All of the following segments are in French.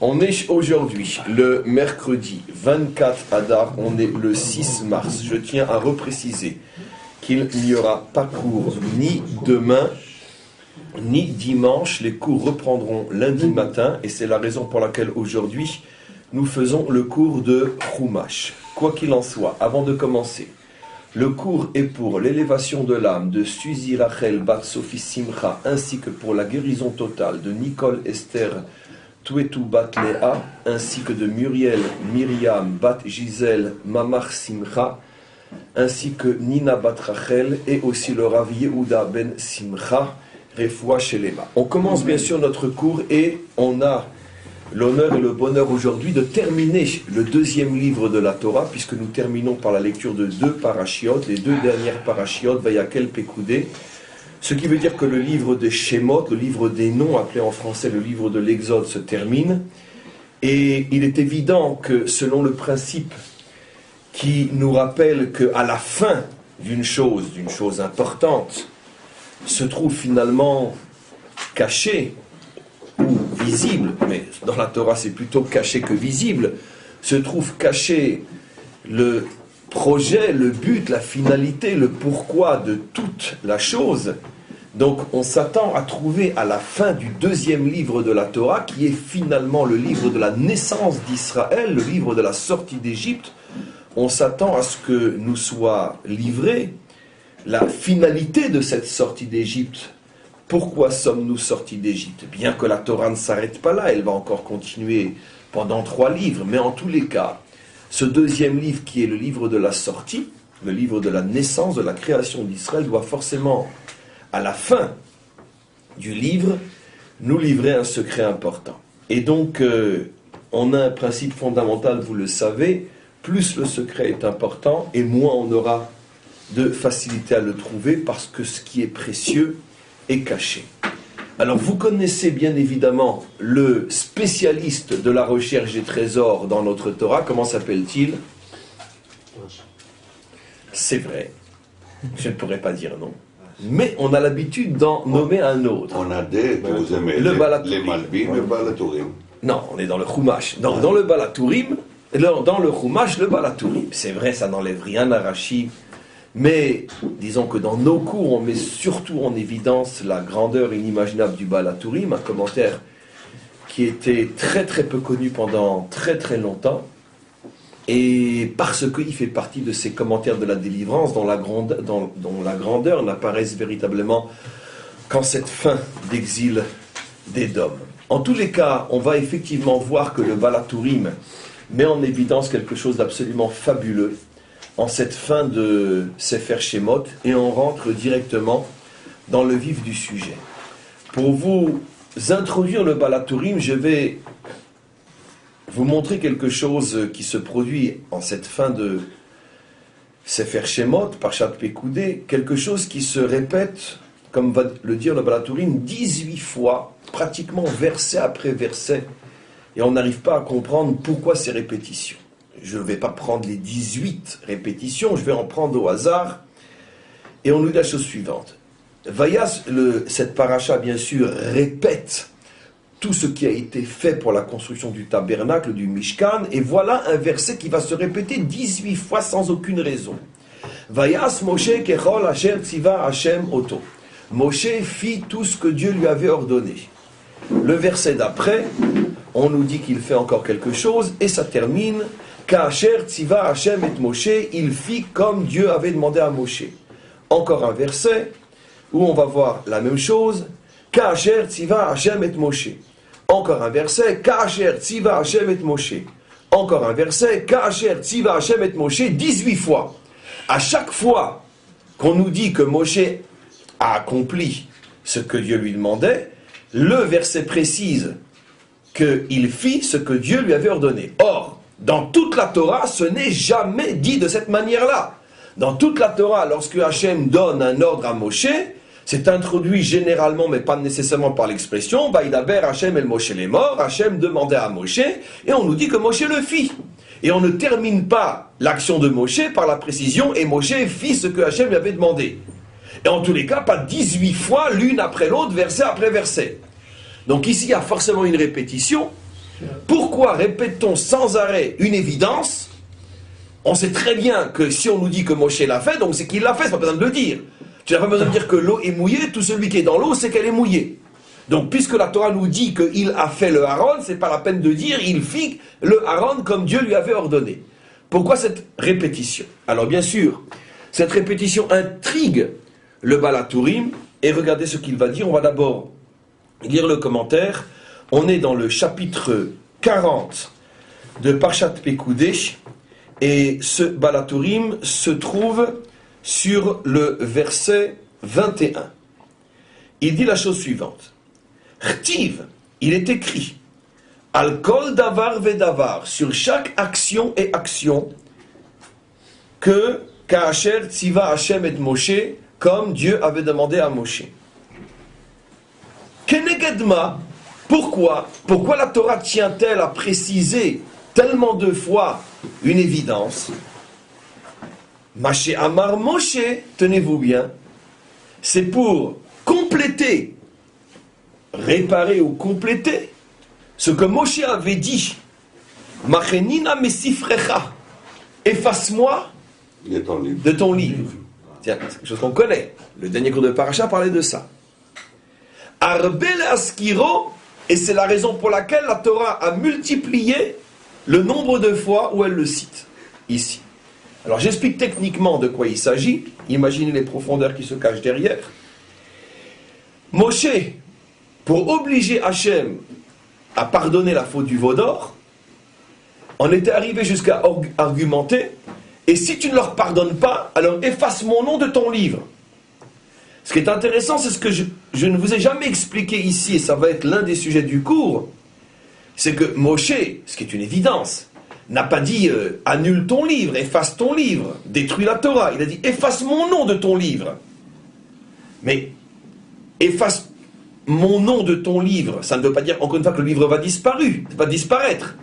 On est aujourd'hui le mercredi 24 Adar, on est le 6 mars. Je tiens à repréciser qu'il n'y aura pas cours ni demain ni dimanche. Les cours reprendront lundi matin et c'est la raison pour laquelle aujourd'hui nous faisons le cours de Chumash. Quoi qu'il en soit, avant de commencer, le cours est pour l'élévation de l'âme de Suzy Rachel Bat Sophie Simcha ainsi que pour la guérison totale de Nicole Esther Tuetu Bat Léa, ainsi que de Muriel Myriam Bat Gisèle Mamar Simcha, ainsi que Nina Bat Rachel et aussi le Rav Yehuda Ben Simcha, Refoua Shelema. On commence bien sûr notre cours et on a l'honneur et le bonheur aujourd'hui de terminer le deuxième livre de la Torah, puisque nous terminons par la lecture de deux parachiotes, les deux dernières parachiotes, Vayakel Pekoudé. Ce qui veut dire que le livre des Shemot, le livre des noms, appelé en français le livre de l'Exode, se termine. Et il est évident que selon le principe qui nous rappelle qu'à la fin d'une chose importante, se trouve finalement caché ou visible, mais dans la Torah c'est plutôt caché que visible, se trouve caché le projet, le but, la finalité, le pourquoi de toute la chose. Donc on s'attend à trouver à la fin du deuxième livre de la Torah, qui est finalement le livre de la naissance d'Israël, le livre de la sortie d'Égypte, on s'attend à ce que nous soit livré la finalité de cette sortie d'Égypte. Pourquoi sommes-nous sortis d'Égypte? Bien que la Torah ne s'arrête pas là, elle va encore continuer pendant 3 livres, mais en tous les cas, ce deuxième livre qui est le livre de la sortie, le livre de la naissance, de la création d'Israël, doit forcément, à la fin du livre, nous livrer un secret important. Et donc, on a un principe fondamental, vous le savez, plus le secret est important, et moins on aura de facilité à le trouver, parce que ce qui est précieux est caché. Alors vous connaissez bien évidemment le spécialiste de la recherche des trésors dans notre Torah, comment s'appelle-t-il? C'est vrai, je ne pourrais pas dire non. Mais on a l'habitude d'en nommer un autre. On a des que vous aimez, le les Malbim et le Balatourim. Non, on est dans le Chumash. Dans le Balatourim, dans le Chumash, le Balatourim. C'est vrai, ça n'enlève rien à Rashi. Mais disons que dans nos cours, on met surtout en évidence la grandeur inimaginable du Balatourim, un commentaire qui était très très peu connu pendant très très longtemps, et parce qu'il fait partie de ces commentaires de la délivrance dont la grandeur n'apparaisse véritablement qu'en cette fin d'exil d'Édom. En tous les cas, on va effectivement voir que le Balatourim met en évidence quelque chose d'absolument fabuleux en cette fin de Sefer Shemot, et on rentre directement dans le vif du sujet. Pour vous introduire le Balatourim, je vais vous montrer quelque chose qui se produit en cette fin de Sefer Shemot, Parshat Pekoudé, quelque chose qui se répète, comme va le dire le Balatourim, 18 fois, pratiquement verset après verset, et on n'arrive pas à comprendre pourquoi ces répétitions. Je ne vais pas prendre les 18 répétitions, je vais en prendre au hasard. Et on nous dit la chose suivante. Cette paracha, bien sûr, répète tout ce qui a été fait pour la construction du tabernacle, du Mishkan. Et voilà un verset qui va se répéter 18 fois sans aucune raison. Vayas Moshe kechol asher tziva Hashem oto. Moshe fit tout ce que Dieu lui avait ordonné. Le verset d'après, on nous dit qu'il fait encore quelque chose, et ça termine... Ka'asher tziva Hashem et Moshe, il fit comme Dieu avait demandé à Moshe. Encore un verset où on va voir la même chose. Ka'asher tziva Hashem et Moshe. Encore un verset. Ka'asher tziva Hashem et Moshe. Encore un verset. Ka'asher tziva Hashem et Moshe. 18 fois. À chaque fois qu'on nous dit que Moshe a accompli ce que Dieu lui demandait, le verset précise qu'il fit ce que Dieu lui avait ordonné. Or, dans toute la Torah, ce n'est jamais dit de cette manière-là. Dans toute la Torah, lorsque Hachem donne un ordre à Moshe, c'est introduit généralement, mais pas nécessairement par l'expression, Vaïdaber Hachem el Moshe les morts, Hachem demandait à Moshe, et on nous dit que Moshe le fit. Et on ne termine pas l'action de Moshe par la précision, et Moshe fit ce que Hachem lui avait demandé. Et en tous les cas, pas 18 fois, l'une après l'autre, verset après verset. Donc ici, il y a forcément une répétition, Pourquoi répète-t-on sans arrêt une évidence? On sait très bien que si on nous dit que Moshe l'a fait, donc c'est qu'il l'a fait, c'est pas besoin de le dire. Tu n'as pas besoin de dire que l'eau est mouillée, tout celui qui est dans l'eau sait qu'elle est mouillée. Donc puisque la Torah nous dit qu'il a fait le Aaron, c'est pas la peine de dire il fit le Aaron comme Dieu lui avait ordonné. Pourquoi cette répétition? Alors bien sûr, cette répétition intrigue le Baal HaTurim, et regardez ce qu'il va dire. On va d'abord lire le commentaire. On est dans le chapitre 40 de Parshat Pekudei, et ce Baal HaTurim se trouve sur le verset 21. Il dit la chose suivante. Ch'tiv, il est écrit, Al kol davar vedavar, sur chaque action et action, que Ka'asher tziva Hashem et Moshe, comme Dieu avait demandé à Moshe. Kenegedma, pourquoi la Torah tient-elle à préciser tellement de fois une évidence? Maché Amar Moshe, tenez-vous bien, c'est pour compléter, réparer ou compléter ce que Moshe avait dit. Machenina mesifrecha, efface-moi de ton livre. Tiens, c'est quelque chose qu'on connaît. Le dernier cours de Paracha parlait de ça. Arbel askiro, et c'est la raison pour laquelle la Torah a multiplié le nombre de fois où elle le cite, ici. Alors j'explique techniquement de quoi il s'agit. Imaginez les profondeurs qui se cachent derrière. Moshe, pour obliger Hachem à pardonner la faute du veau d'or, on était arrivé jusqu'à argumenter, et si tu ne leur pardonnes pas, alors efface mon nom de ton livre. Ce qui est intéressant, c'est ce que je ne vous ai jamais expliqué ici, et ça va être l'un des sujets du cours, c'est que Moshe, ce qui est une évidence, n'a pas dit annule ton livre, efface ton livre, détruis la Torah. Il a dit efface mon nom de ton livre. Mais efface mon nom de ton livre, ça ne veut pas dire encore une fois que le livre va disparaître.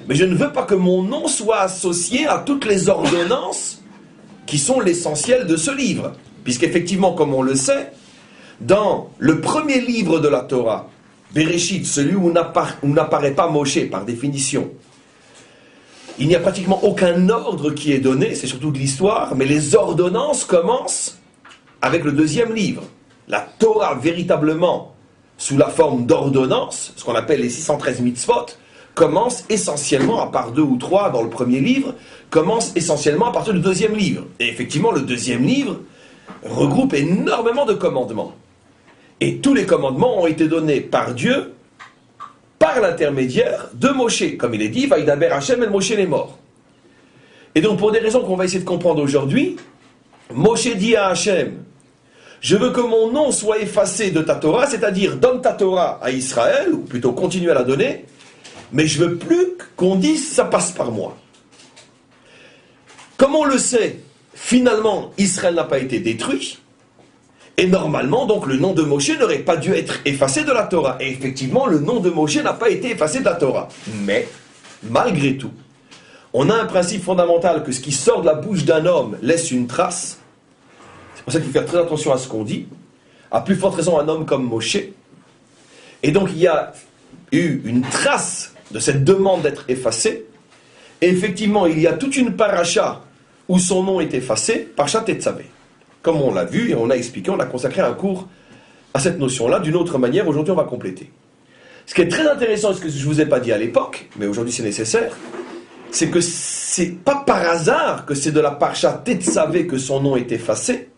Mais je ne veux pas que mon nom soit associé à toutes les ordonnances qui sont l'essentiel de ce livre. Puisqu'effectivement, comme on le sait, dans le premier livre de la Torah, Bereshit, celui où n'apparaît pas Moshe par définition, il n'y a pratiquement aucun ordre qui est donné, c'est surtout de l'histoire, mais les ordonnances commencent avec le deuxième livre. La Torah, véritablement, sous la forme d'ordonnances, ce qu'on appelle les 613 mitzvot, commence essentiellement, à part 2 ou 3 dans le premier livre, commence essentiellement à partir du deuxième livre. Et effectivement, le deuxième livre regroupe énormément de commandements. Et tous les commandements ont été donnés par Dieu, par l'intermédiaire de Moshe. Comme il est dit, Vaïdaber Hashem el Moshe les morts. Et donc, pour des raisons qu'on va essayer de comprendre aujourd'hui, Moshe dit à Hashem, je veux que mon nom soit effacé de ta Torah, c'est-à-dire donne ta Torah à Israël, ou plutôt continue à la donner, mais je veux plus qu'on dise ça passe par moi. Comme on le sait, finalement, Israël n'a pas été détruit, et normalement, donc, le nom de Moshe n'aurait pas dû être effacé de la Torah. Et effectivement, le nom de Moshe n'a pas été effacé de la Torah. Mais, malgré tout, on a un principe fondamental que ce qui sort de la bouche d'un homme laisse une trace. C'est pour ça qu'il faut faire très attention à ce qu'on dit. À plus forte raison, un homme comme Moshe. Et donc, il y a eu une trace de cette demande d'être effacée. Et effectivement, il y a toute une paracha où son nom est effacé, Parshat Tetzavé. Comme on l'a vu et on a expliqué, on a consacré un cours à cette notion-là. D'une autre manière, aujourd'hui, on va compléter. Ce qui est très intéressant, ce que je ne vous ai pas dit à l'époque, mais aujourd'hui c'est nécessaire, c'est que c'est pas par hasard que c'est de la Parshat Tetzavé que son nom est effacé.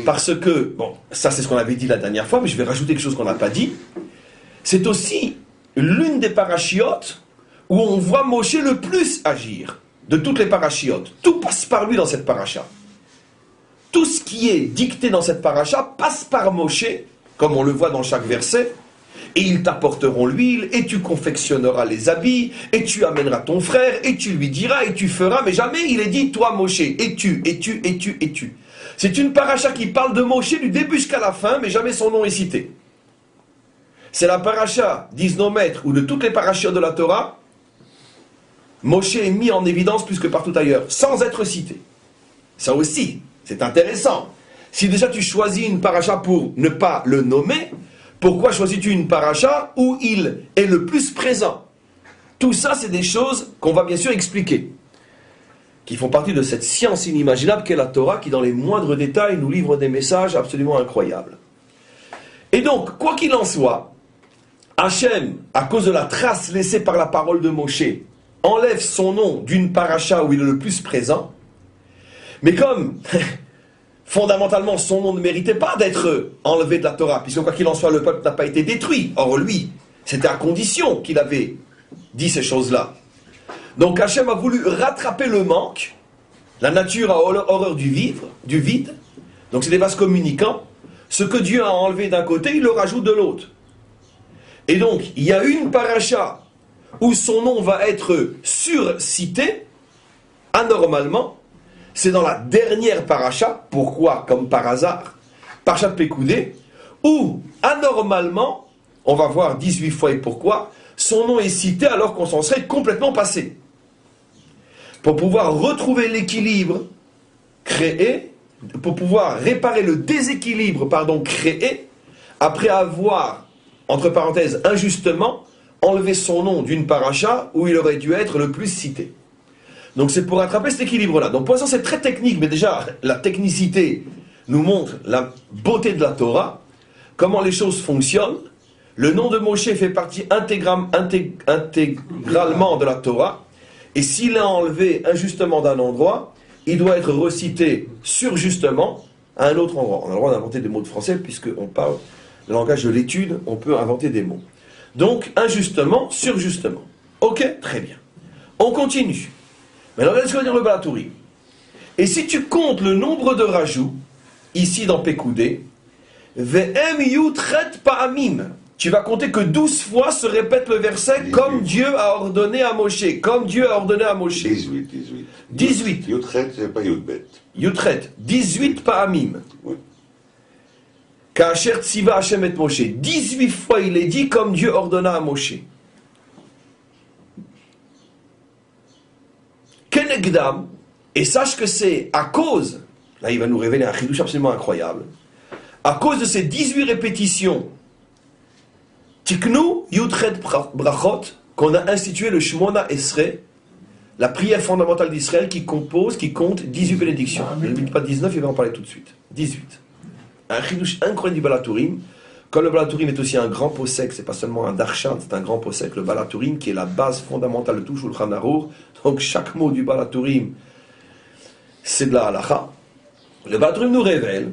Parce que, bon, ça c'est ce qu'on avait dit la dernière fois, mais je vais rajouter quelque chose qu'on n'a pas dit. C'est aussi l'une des parachiotes où on voit Moshe le plus agir, de toutes les parachiotes. Tout passe par lui dans cette paracha. Tout ce qui est dicté dans cette paracha passe par Moshe, comme on le voit dans chaque verset, et ils t'apporteront l'huile, et tu confectionneras les habits, et tu amèneras ton frère, et tu lui diras, et tu feras, mais jamais il est dit, toi Moshe, et tu. C'est une paracha qui parle de Moshe du début jusqu'à la fin, mais jamais son nom est cité. C'est la paracha, disent nos maîtres, ou de toutes les parachiotes de la Torah, Moshe est mis en évidence plus que partout ailleurs, sans être cité. Ça aussi, c'est intéressant. Si déjà tu choisis une paracha pour ne pas le nommer, pourquoi choisis-tu une paracha où il est le plus présent? Tout ça, c'est des choses qu'on va bien sûr expliquer, qui font partie de cette science inimaginable qu'est la Torah, qui dans les moindres détails nous livre des messages absolument incroyables. Et donc, quoi qu'il en soit, Hachem, à cause de la trace laissée par la parole de Moshe, enlève son nom d'une paracha où il est le plus présent, mais comme fondamentalement son nom ne méritait pas d'être enlevé de la Torah, puisque quoi qu'il en soit, le peuple n'a pas été détruit. Or lui, c'était à condition qu'il avait dit ces choses-là. Donc Hachem a voulu rattraper le manque. La nature a horreur du vide. Donc c'est des vases communicants. Ce que Dieu a enlevé d'un côté, il le rajoute de l'autre. Et donc, il y a une paracha où son nom va être surcité, anormalement. C'est dans la dernière paracha. Pourquoi? Comme par hasard. Parashat Pekoudé, où, anormalement, on va voir 18 fois et pourquoi, son nom est cité alors qu'on s'en serait complètement passé. Pour pouvoir retrouver l'équilibre créé, pour pouvoir réparer le déséquilibre, créé, après avoir, entre parenthèses, injustement, enlevé son nom d'une paracha où il aurait dû être le plus cité. Donc c'est pour rattraper cet équilibre-là. Donc pour l'instant c'est très technique, mais déjà la technicité nous montre la beauté de la Torah, comment les choses fonctionnent. Le nom de Moshe fait partie intégralement de la Torah. Et s'il est enlevé injustement d'un endroit, il doit être recité surjustement à un autre endroit. On a le droit d'inventer des mots de français, puisqu'on parle le langage de l'étude, on peut inventer des mots. Donc, injustement, surjustement. Ok, très bien. On continue. Maintenant, regardez ce que va dire le Balatourim. Et si tu comptes le nombre de rajouts, ici dans Pekoudé, Ve'em yutret pa'amim, tu vas compter que 12 fois se répète le verset 18. Comme Dieu a ordonné à Moshe. Comme Dieu a ordonné à Moshe. 18. Yutret, c'est pas Yutbet. Yutret. 18 pa'amim. Oui. Ka'asher tziva Hashem et Moshe. 18 fois il est dit comme Dieu ordonna à Moshe. Kenegdam. Et sache que c'est à cause, là il va nous révéler un chidouche absolument incroyable, à cause de ces 18 répétitions, Tiknu Yutret Brachot, qu'on a institué le Shmona Esrei, la prière fondamentale d'Israël qui compte 18 bénédictions. Il ne dit pas 19, il va en parler tout de suite. 18. Un chidouche incroyable du Balatourim. Comme le Balatourim est aussi un grand posek, c'est pas seulement un darshan, c'est un grand posek, le Balatourim qui est la base fondamentale de tout Shulchan Arour. Donc chaque mot du Balatourim, c'est de la halacha. Le Balatourim nous révèle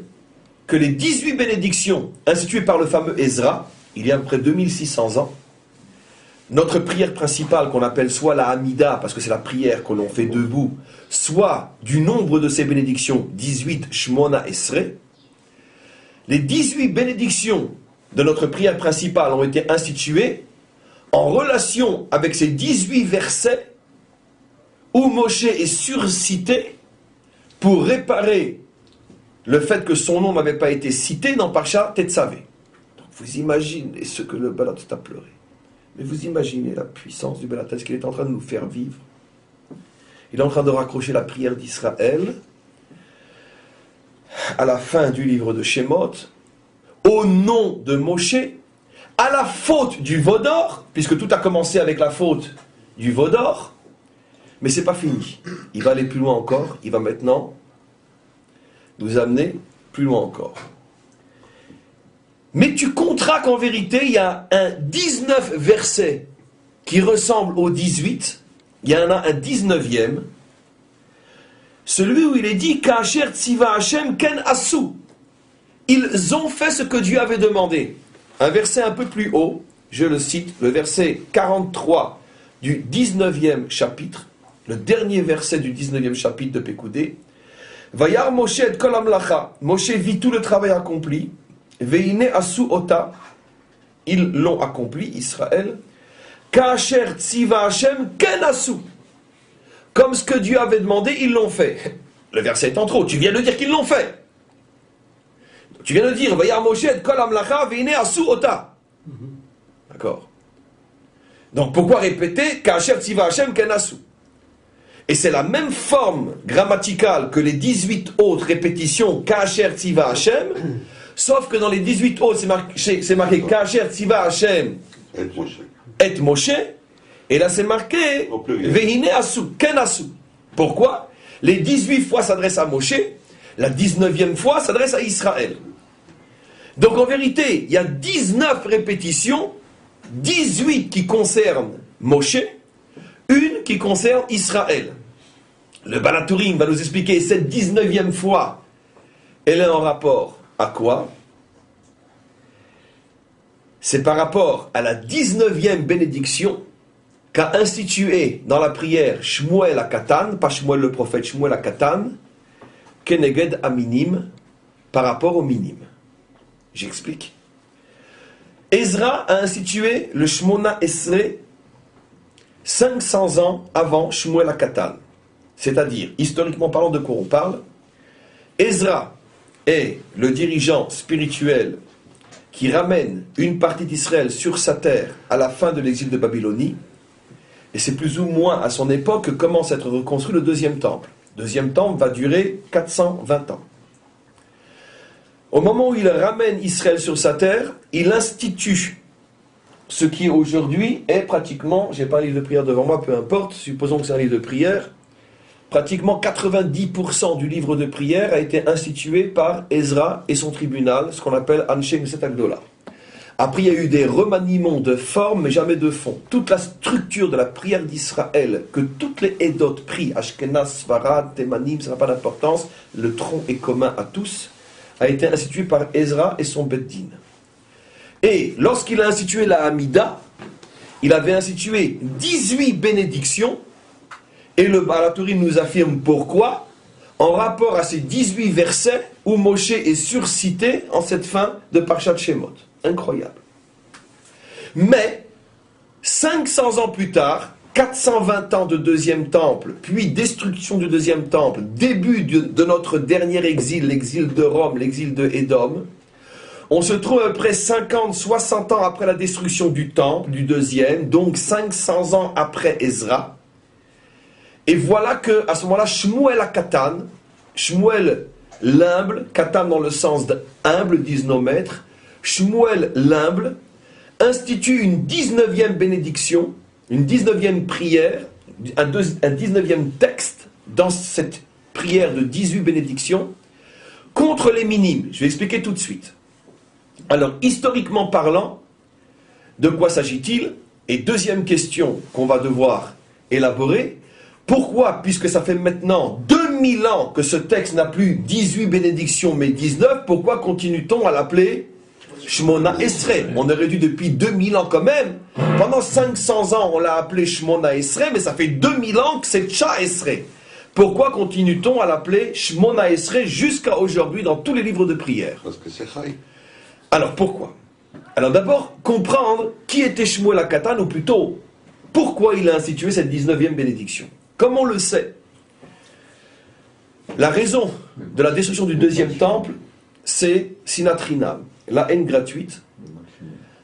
que les 18 bénédictions instituées par le fameux Ezra, il y a à peu près 2600 ans, notre prière principale qu'on appelle soit la Hamida, parce que c'est la prière que l'on fait debout, soit du nombre de ces bénédictions, 18 Shmona Esrei, les 18 bénédictions de notre prière principale ont été instituées en relation avec ces 18 versets où Moshe est surcité pour réparer le fait que son nom n'avait pas été cité dans Parsha Tetzavé. Donc vous imaginez ce que le Balat a pleuré. Mais vous imaginez la puissance du Balat, ce qu'il est en train de nous faire vivre. Il est en train de raccrocher la prière d'Israël à la fin du livre de Shemot, au nom de Moshe, à la faute du Vaudor, puisque tout a commencé avec la faute du Vaudor, mais c'est pas fini. Il va aller plus loin encore, il va maintenant nous amener plus loin encore. Mais tu compteras qu'en vérité, il y a un 19 verset qui ressemble au 18, il y en a un 19e, celui où il est dit Ka'asher tziva Hashem ken asu. Ils ont fait ce que Dieu avait demandé. Un verset un peu plus haut, je le cite, le verset 43 du 19e chapitre, le dernier verset du 19e chapitre de Pekoudé. Vayar Moshe et kol hamlacha. Moshe vit tout le travail accompli. Veine asu ota. Ils l'ont accompli, Israël. Ka'asher tziva Hashem ken asu. Comme ce que Dieu avait demandé, ils l'ont fait. Le verset est en trop. Tu viens de dire qu'ils l'ont fait. Tu viens de dire, Vayar Moshe et kol hamlacha veine asu ota. D'accord. Donc pourquoi répéter Ka'asher tziva Hashem ken asu? Et c'est la même forme grammaticale que les 18 autres répétitions Ka'asher tziva Hashem, sauf que dans les 18 autres, c'est marqué Ka'asher tziva Hashem Et Moshe. et Moshe, Et là c'est marqué Au pluriel. Vehine asu, ken asu. Pourquoi? Les 18 fois s'adressent à Moshe, la 19e fois s'adresse à Israël. Donc en vérité, il y a 19 répétitions, 18 qui concernent Moshe, une qui concerne Israël. Le Baal HaTurim va nous expliquer cette 19e fois, elle est en rapport à quoi? C'est par rapport à la 19e bénédiction qu'a institué dans la prière Shmuel HaKatan, pas Shmuel le prophète, Shmuel HaKatan, Keneged Aminim, par rapport au minime. J'explique. Ezra a institué le Shmona Esrei 500 ans avant Shmuel HaKatan. C'est-à-dire, historiquement parlant, de quoi on parle? Ezra est le dirigeant spirituel qui ramène une partie d'Israël sur sa terre à la fin de l'exil de Babylonie. Et c'est plus ou moins à son époque que commence à être reconstruit le deuxième temple. Le deuxième temple va durer 420 ans. Au moment où il ramène Israël sur sa terre, il institue ce qui aujourd'hui est pratiquement, j'ai pas un livre de prière devant moi, peu importe, supposons que c'est un livre de prière, pratiquement 90% du livre de prière a été institué par Ezra et son tribunal, ce qu'on appelle Anshe Knesset Agdola. Après, il y a eu des remaniements de forme, mais jamais de fond. Toute la structure de la prière d'Israël, que toutes les Edot prient, Ashkenaz, Sfarad, Thémanim, ça n'a pas d'importance, le tronc est commun à tous, a été institué par Ezra et son Beddin. Et lorsqu'il a institué la Hamida, il avait institué 18 bénédictions, et le Baal HaTurim nous affirme pourquoi, en rapport à ces 18 versets où Moshe est surcité en cette fin de Parshat Shemot. Incroyable. Mais, 500 ans plus tard, 420 ans de deuxième temple, puis destruction du deuxième temple, début de notre dernier exil, l'exil de Rome, l'exil de Édom, on se trouve à peu près 50, 60 ans après la destruction du temple, du deuxième, donc 500 ans après Ezra. Et voilà que, à ce moment-là, Shmuel HaKatan, Shmuel l'humble, Katan dans le sens de humble, disent nos maîtres, Shmuel l'humble, institue une 19e bénédiction, une 19e prière, un 19e texte dans cette prière de 18 bénédictions contre les minimes. Je vais expliquer tout de suite. Alors, historiquement parlant, de quoi s'agit-il? Et deuxième question qu'on va devoir élaborer, pourquoi, puisque ça fait maintenant 2000 ans que ce texte n'a plus 18 bénédictions mais 19, pourquoi continue-t-on à l'appeler Shmona Esrei? On aurait dû depuis 2000 ans quand même. Pendant 500 ans, on l'a appelé Shmona Esrei, mais ça fait 2000 ans que c'est Tcha Esrei. Pourquoi continue-t-on à l'appeler Shmona Esrei jusqu'à aujourd'hui dans tous les livres de prière? Parce que c'est Chai. Alors pourquoi? Alors d'abord, comprendre qui était Shmuel HaKatan, ou plutôt, pourquoi il a institué cette 19e bénédiction. Comme on le sait, la raison de la destruction du deuxième temple, c'est Sinatrinam, la haine gratuite.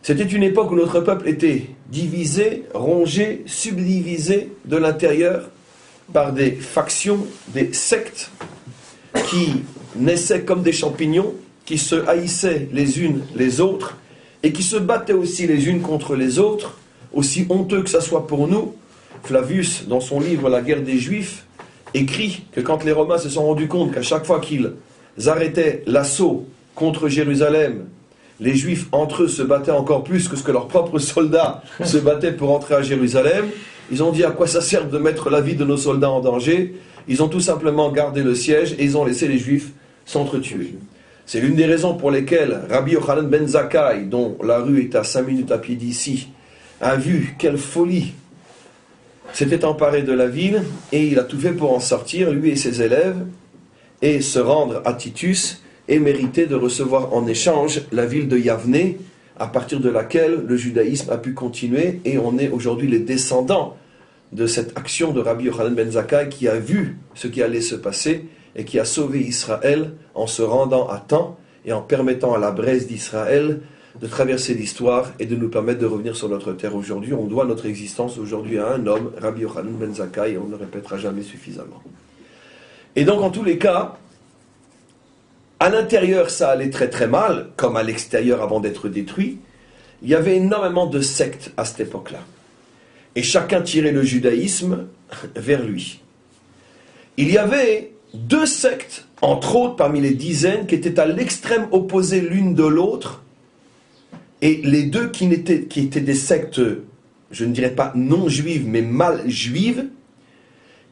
C'était une époque où notre peuple était divisé, rongé, subdivisé de l'intérieur par des factions, des sectes qui naissaient comme des champignons, qui se haïssaient les unes les autres et qui se battaient aussi les unes contre les autres, aussi honteux que ça soit pour nous. Flavius, dans son livre La guerre des Juifs, écrit que quand les Romains se sont rendus compte qu'à chaque fois qu'ils arrêtaient l'assaut contre Jérusalem, les Juifs entre eux se battaient encore plus que ce que leurs propres soldats se battaient pour entrer à Jérusalem, ils ont dit à quoi ça sert de mettre la vie de nos soldats en danger. Ils ont tout simplement gardé le siège et ils ont laissé les Juifs s'entretuer. C'est l'une des raisons pour lesquelles Rabbi Yochanan ben Zakkai, dont la rue est à 5 minutes à pied d'ici, a vu quelle folie s'était emparé de la ville, et il a tout fait pour en sortir, lui et ses élèves, et se rendre à Titus, et mériter de recevoir en échange la ville de Yavne, à partir de laquelle le judaïsme a pu continuer, et on est aujourd'hui les descendants de cette action de Rabbi Yochanan ben Zakkai, qui a vu ce qui allait se passer, et qui a sauvé Israël en se rendant à temps, et en permettant à la braise d'Israël de traverser l'histoire et de nous permettre de revenir sur notre terre aujourd'hui. On doit notre existence aujourd'hui à un homme, Rabbi Yochanan ben Zakkai, et on ne le répétera jamais suffisamment. Et donc, en tous les cas, à l'intérieur, ça allait très très mal, comme à l'extérieur avant d'être détruit. Il y avait énormément de sectes à cette époque-là. et chacun tirait le judaïsme vers lui. Il y avait deux sectes, entre autres parmi les dizaines, qui étaient à l'extrême opposé l'une de l'autre, et les deux qui étaient des sectes, je ne dirais pas non juives, mais mal juives,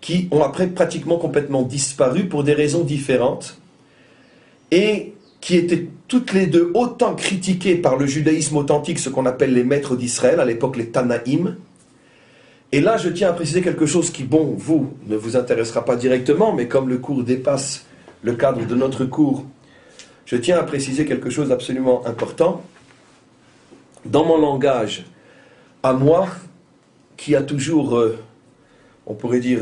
qui ont après pratiquement complètement disparu pour des raisons différentes, et qui étaient toutes les deux autant critiquées par le judaïsme authentique, ce qu'on appelle les maîtres d'Israël, à l'époque les Tanaïm. Et là, je tiens à préciser quelque chose qui, bon, vous, ne vous intéressera pas directement, mais comme le cours dépasse le cadre de notre cours, je tiens à préciser quelque chose d'absolument important. Dans mon langage, à moi, qui a toujours, on pourrait dire,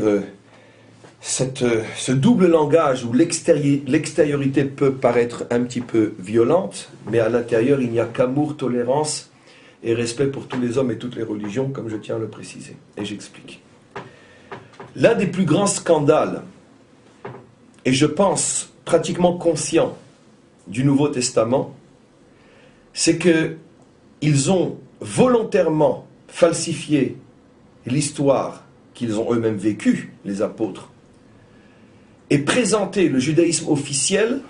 ce double langage où l'extériorité peut paraître un petit peu violente, mais à l'intérieur, il n'y a qu'amour, tolérance et respect pour tous les hommes et toutes les religions, comme je tiens à le préciser. Et j'explique. L'un des plus grands scandales, et je pense pratiquement conscient du Nouveau Testament, c'est qu'ils ont volontairement falsifié l'histoire qu'ils ont eux-mêmes vécue, les apôtres, et présenté le judaïsme officiel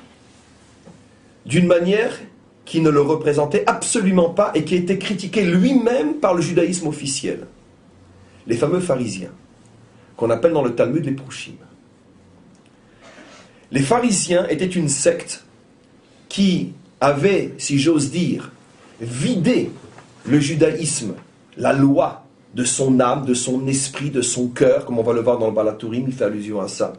d'une manière qui ne le représentait absolument pas et qui a été critiqué lui-même par le judaïsme officiel. Les fameux pharisiens, qu'on appelle dans le Talmud les Prouchim. Les pharisiens étaient une secte qui avait, si j'ose dire, vidé le judaïsme, la loi, de son âme, de son esprit, de son cœur, comme on va le voir dans le Balatourim, il fait allusion à ça.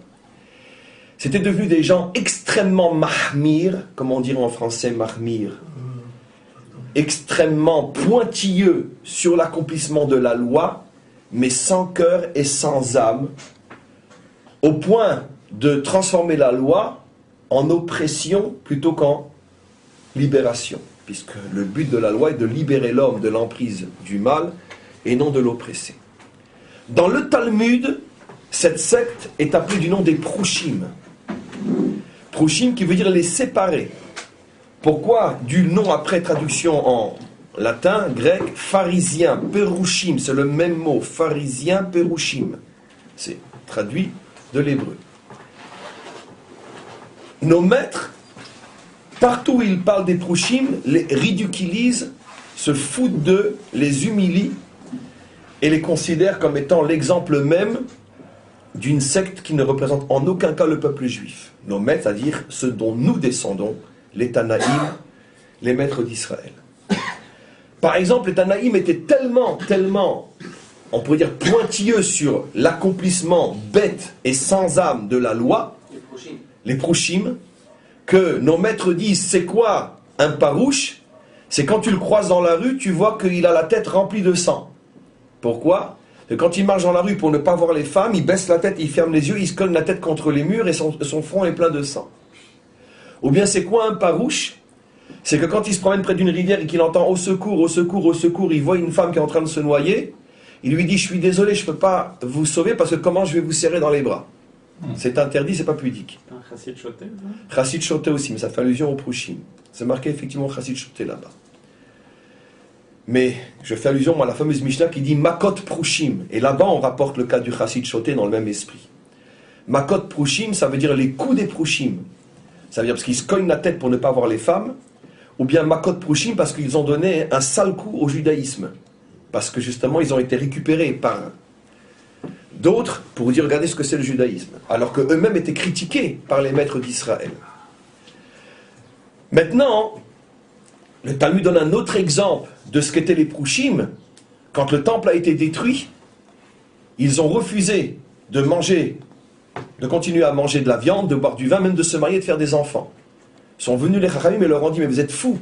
C'était devenu des gens extrêmement mahmir, comme on dirait en français mahmir, extrêmement pointilleux sur l'accomplissement de la loi, mais sans cœur et sans âme, au point de transformer la loi en oppression plutôt qu'en libération, puisque le but de la loi est de libérer l'homme de l'emprise du mal et non de l'oppresser. Dans le Talmud, cette secte est appelée du nom des Prouchim. Prouchim qui veut dire les séparer. Pourquoi du nom après traduction en latin, grec, pharisien, perushim, c'est le même mot, pharisien, perushim. C'est traduit de l'hébreu. Nos maîtres, partout où ils parlent des prouchim, les ridiculisent, se foutent d'eux, les humilient et les considèrent comme étant l'exemple même d'une secte qui ne représente en aucun cas le peuple juif. Nos maîtres, c'est-à-dire ceux dont nous descendons, les Tanaïm, les maîtres d'Israël. Par exemple, les Tanaïm étaient tellement, on pourrait dire pointilleux sur l'accomplissement bête et sans âme de la loi, les Prouchim, que nos maîtres disent, c'est quoi un parouche? C'est quand tu le croises dans la rue, tu vois qu'il a la tête remplie de sang. Pourquoi? Et quand il marche dans la rue pour ne pas voir les femmes, il baisse la tête, il ferme les yeux, il se cogne la tête contre les murs et son front est plein de sang. Ou bien c'est quoi un parouche? C'est que quand il se promène près d'une rivière et qu'il entend au secours, au secours, au secours, il voit une femme qui est en train de se noyer, il lui dit, je suis désolé, je ne peux pas vous sauver parce que comment je vais vous serrer dans les bras? C'est interdit, c'est pas pudique. Un chassid choté, Chassid choté aussi, mais ça fait allusion au prouchim. C'est marqué effectivement chassid choté là-bas. Mais je fais allusion à la fameuse Mishnah qui dit Makot Prouchim. Et là-bas, on rapporte le cas du chassid choté dans le même esprit. Makot Prouchim, ça veut dire les coups des Prouchim. Ça veut dire parce qu'ils se cognent la tête pour ne pas voir les femmes. Ou bien Makot Prouchim parce qu'ils ont donné un sale coup au judaïsme. Parce que justement, ils ont été récupérés par d'autres pour dire regardez ce que c'est le judaïsme. Alors qu'eux-mêmes étaient critiqués par les maîtres d'Israël. Maintenant, le Talmud donne un autre exemple de ce qu'étaient les Prouchim. Quand le temple a été détruit, ils ont refusé de manger, de continuer à manger de la viande, de boire du vin, même de se marier, de faire des enfants. Ils sont venus les Chachamim et leur ont dit, mais vous êtes fous,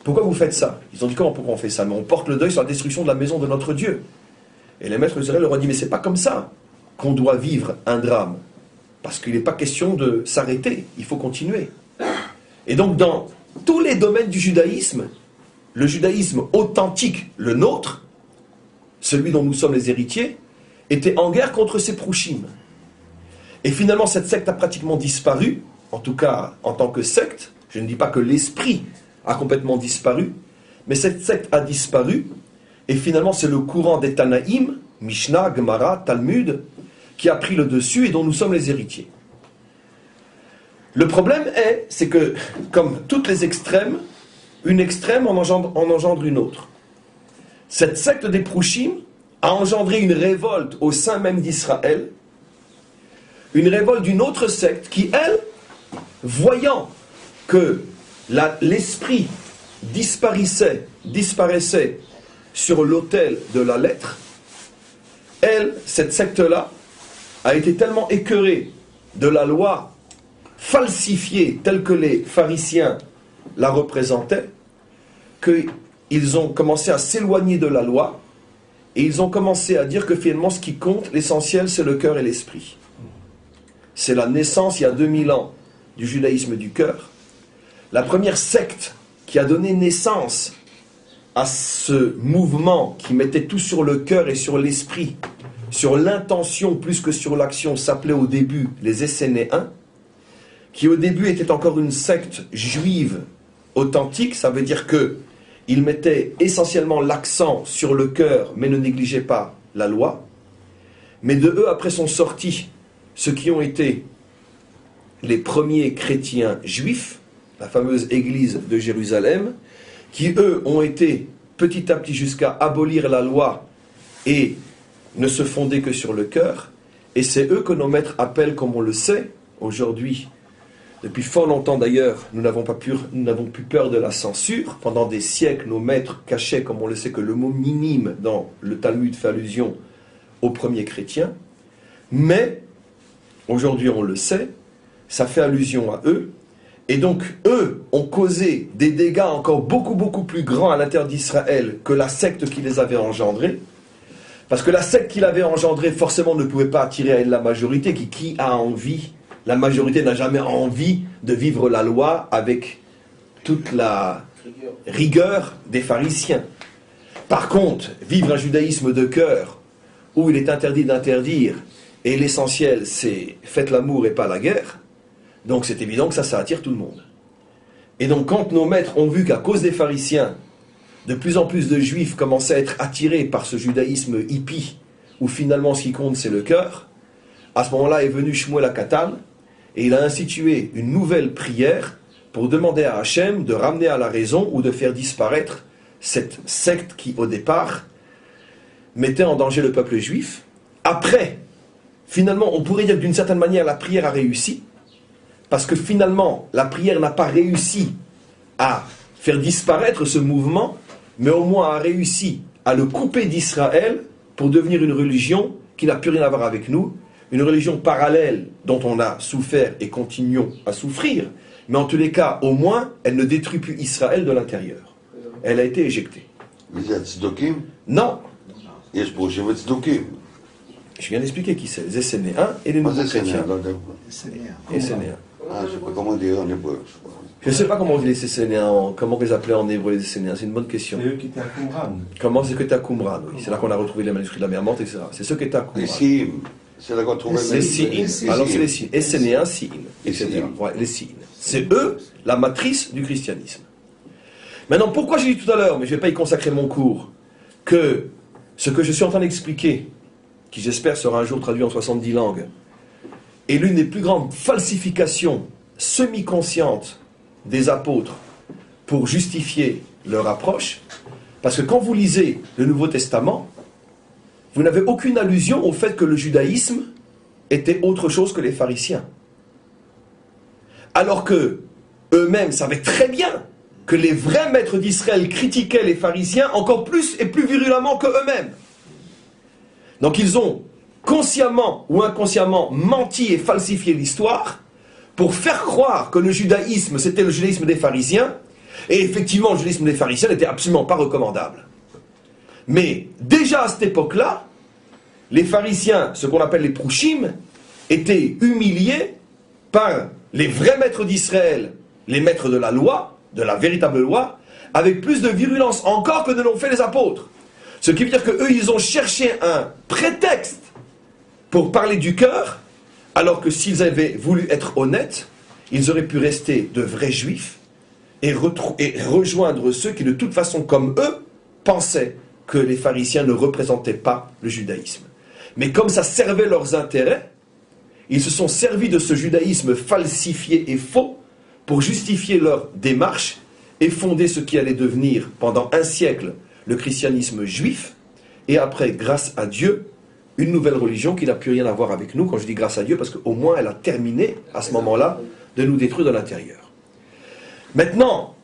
pourquoi vous faites ça? Ils ont dit, comment pourquoi on fait ça? Mais on porte le deuil sur la destruction de la maison de notre Dieu. Et les maîtres d'Israël leur ont dit, mais c'est pas comme ça qu'on doit vivre un drame. Parce qu'il n'est pas question de s'arrêter, il faut continuer. Et donc dans tous les domaines du judaïsme, le judaïsme authentique, le nôtre, celui dont nous sommes les héritiers, était en guerre contre ces prouchim. Et finalement, cette secte a pratiquement disparu, en tout cas en tant que secte. Je ne dis pas que l'esprit a complètement disparu, mais cette secte a disparu, et finalement c'est le courant des Tanaïm Mishnah, Gemara, Talmud, qui a pris le dessus et dont nous sommes les héritiers. Le problème c'est que, comme toutes les extrêmes, une extrême en engendre une autre. Cette secte des Prouchim a engendré une révolte au sein même d'Israël, une révolte d'une autre secte qui, elle, voyant que l'esprit disparaissait sur l'autel de la lettre, elle, cette secte-là, a été tellement écœurée de la loi falsifiée telle que les pharisiens la représentaient, qu'ils ont commencé à s'éloigner de la loi et ils ont commencé à dire que finalement ce qui compte, l'essentiel, c'est le cœur et l'esprit. C'est la naissance, il y a 2000 ans, du judaïsme du cœur. La première secte qui a donné naissance à ce mouvement qui mettait tout sur le cœur et sur l'esprit, sur l'intention plus que sur l'action, s'appelait au début les Essénéens, qui au début était encore une secte juive authentique. Ça veut dire qu'ils mettaient essentiellement l'accent sur le cœur, mais ne négligeaient pas la loi. Mais de eux, après sont sortis ceux qui ont été les premiers chrétiens juifs, la fameuse église de Jérusalem, qui eux ont été petit à petit jusqu'à abolir la loi et ne se fonder que sur le cœur. Et c'est eux que nos maîtres appellent, comme on le sait, aujourd'hui, depuis fort longtemps d'ailleurs, nous n'avons plus peur de la censure. Pendant des siècles, nos maîtres cachaient, comme on le sait, que le mot minime dans le Talmud fait allusion aux premiers chrétiens. Mais, aujourd'hui on le sait, ça fait allusion à eux. Et donc, eux ont causé des dégâts encore beaucoup, beaucoup plus grands à l'intérieur d'Israël que la secte qui les avait engendrés. Parce que la secte qui l'avait engendrée, forcément, ne pouvait pas attirer à elle la majorité. Qui a envie? La majorité n'a jamais envie de vivre la loi avec toute la rigueur des pharisiens. Par contre, vivre un judaïsme de cœur, où il est interdit d'interdire, et l'essentiel c'est faites l'amour et pas la guerre, donc c'est évident que ça attire tout le monde. Et donc quand nos maîtres ont vu qu'à cause des pharisiens, de plus en plus de juifs commençaient à être attirés par ce judaïsme hippie, où finalement ce qui compte c'est le cœur, à ce moment-là est venu Shmuel HaKatan, et il a institué une nouvelle prière pour demander à Hachem de ramener à la raison ou de faire disparaître cette secte qui, au départ, mettait en danger le peuple juif. Après, finalement, on pourrait dire que d'une certaine manière, la prière a réussi, parce que finalement, la prière n'a pas réussi à faire disparaître ce mouvement, mais au moins a réussi à le couper d'Israël pour devenir une religion qui n'a plus rien à voir avec nous, une religion parallèle dont on a souffert et continuons à souffrir, mais en tous les cas, au moins, elle ne détruit plus Israël de l'intérieur. Elle a été éjectée. Non. Je viens d'expliquer qui c'est, les Essénéens et les nouveaux chrétiens. Essénéens. Ah, je ne sais pas comment dire en hébreu. Je ne sais pas comment on dit les Essénéens, comment on les appelait en hébreu les Essénéens, c'est une bonne question. C'est eux qui étaient à Qumran. Comment c'est que tu es à Qumran, oui. C'est là qu'on a retrouvé les manuscrits de la mer morte, etc. C'est ceux qui étaient à Qumran. Les Siim, c'est là qu'on trouve les Siim. Alors c'est les Siim. Essénéens, Siim, etc. Ouais, les Siim. C'est eux la matrice du christianisme. Maintenant, pourquoi j'ai dit tout à l'heure, mais je ne vais pas y consacrer mon cours, que ce que je suis en train d'expliquer, qui j'espère sera un jour traduit en 70 langues, est l'une des plus grandes falsifications semi-conscientes des apôtres pour justifier leur approche, parce que quand vous lisez le Nouveau Testament, vous n'avez aucune allusion au fait que le judaïsme était autre chose que les pharisiens. Alors que eux-mêmes savaient très bien que les vrais maîtres d'Israël critiquaient les pharisiens encore plus et plus virulemment que eux-mêmes. Donc ils ont consciemment ou inconsciemment menti et falsifié l'histoire pour faire croire que le judaïsme c'était le judaïsme des pharisiens, et effectivement le judaïsme des pharisiens n'était absolument pas recommandable. Mais déjà à cette époque-là, les pharisiens, ce qu'on appelle les prouchim, étaient humiliés par les vrais maîtres d'Israël, les maîtres de la loi, de la véritable loi, avec plus de virulence encore que ne l'ont fait les apôtres. Ce qui veut dire qu'eux, ils ont cherché un prétexte pour parler du cœur, alors que s'ils avaient voulu être honnêtes, ils auraient pu rester de vrais juifs et rejoindre ceux qui, de toute façon, comme eux, pensaient que les pharisiens ne représentaient pas le judaïsme. Mais comme ça servait leurs intérêts, ils se sont servis de ce judaïsme falsifié et faux pour justifier leur démarche et fonder ce qui allait devenir pendant un siècle le christianisme juif, et après, grâce à Dieu, une nouvelle religion qui n'a plus rien à voir avec nous. Quand je dis grâce à Dieu, parce qu'au moins elle a terminé à ce moment-là de nous détruire de l'intérieur. Maintenant,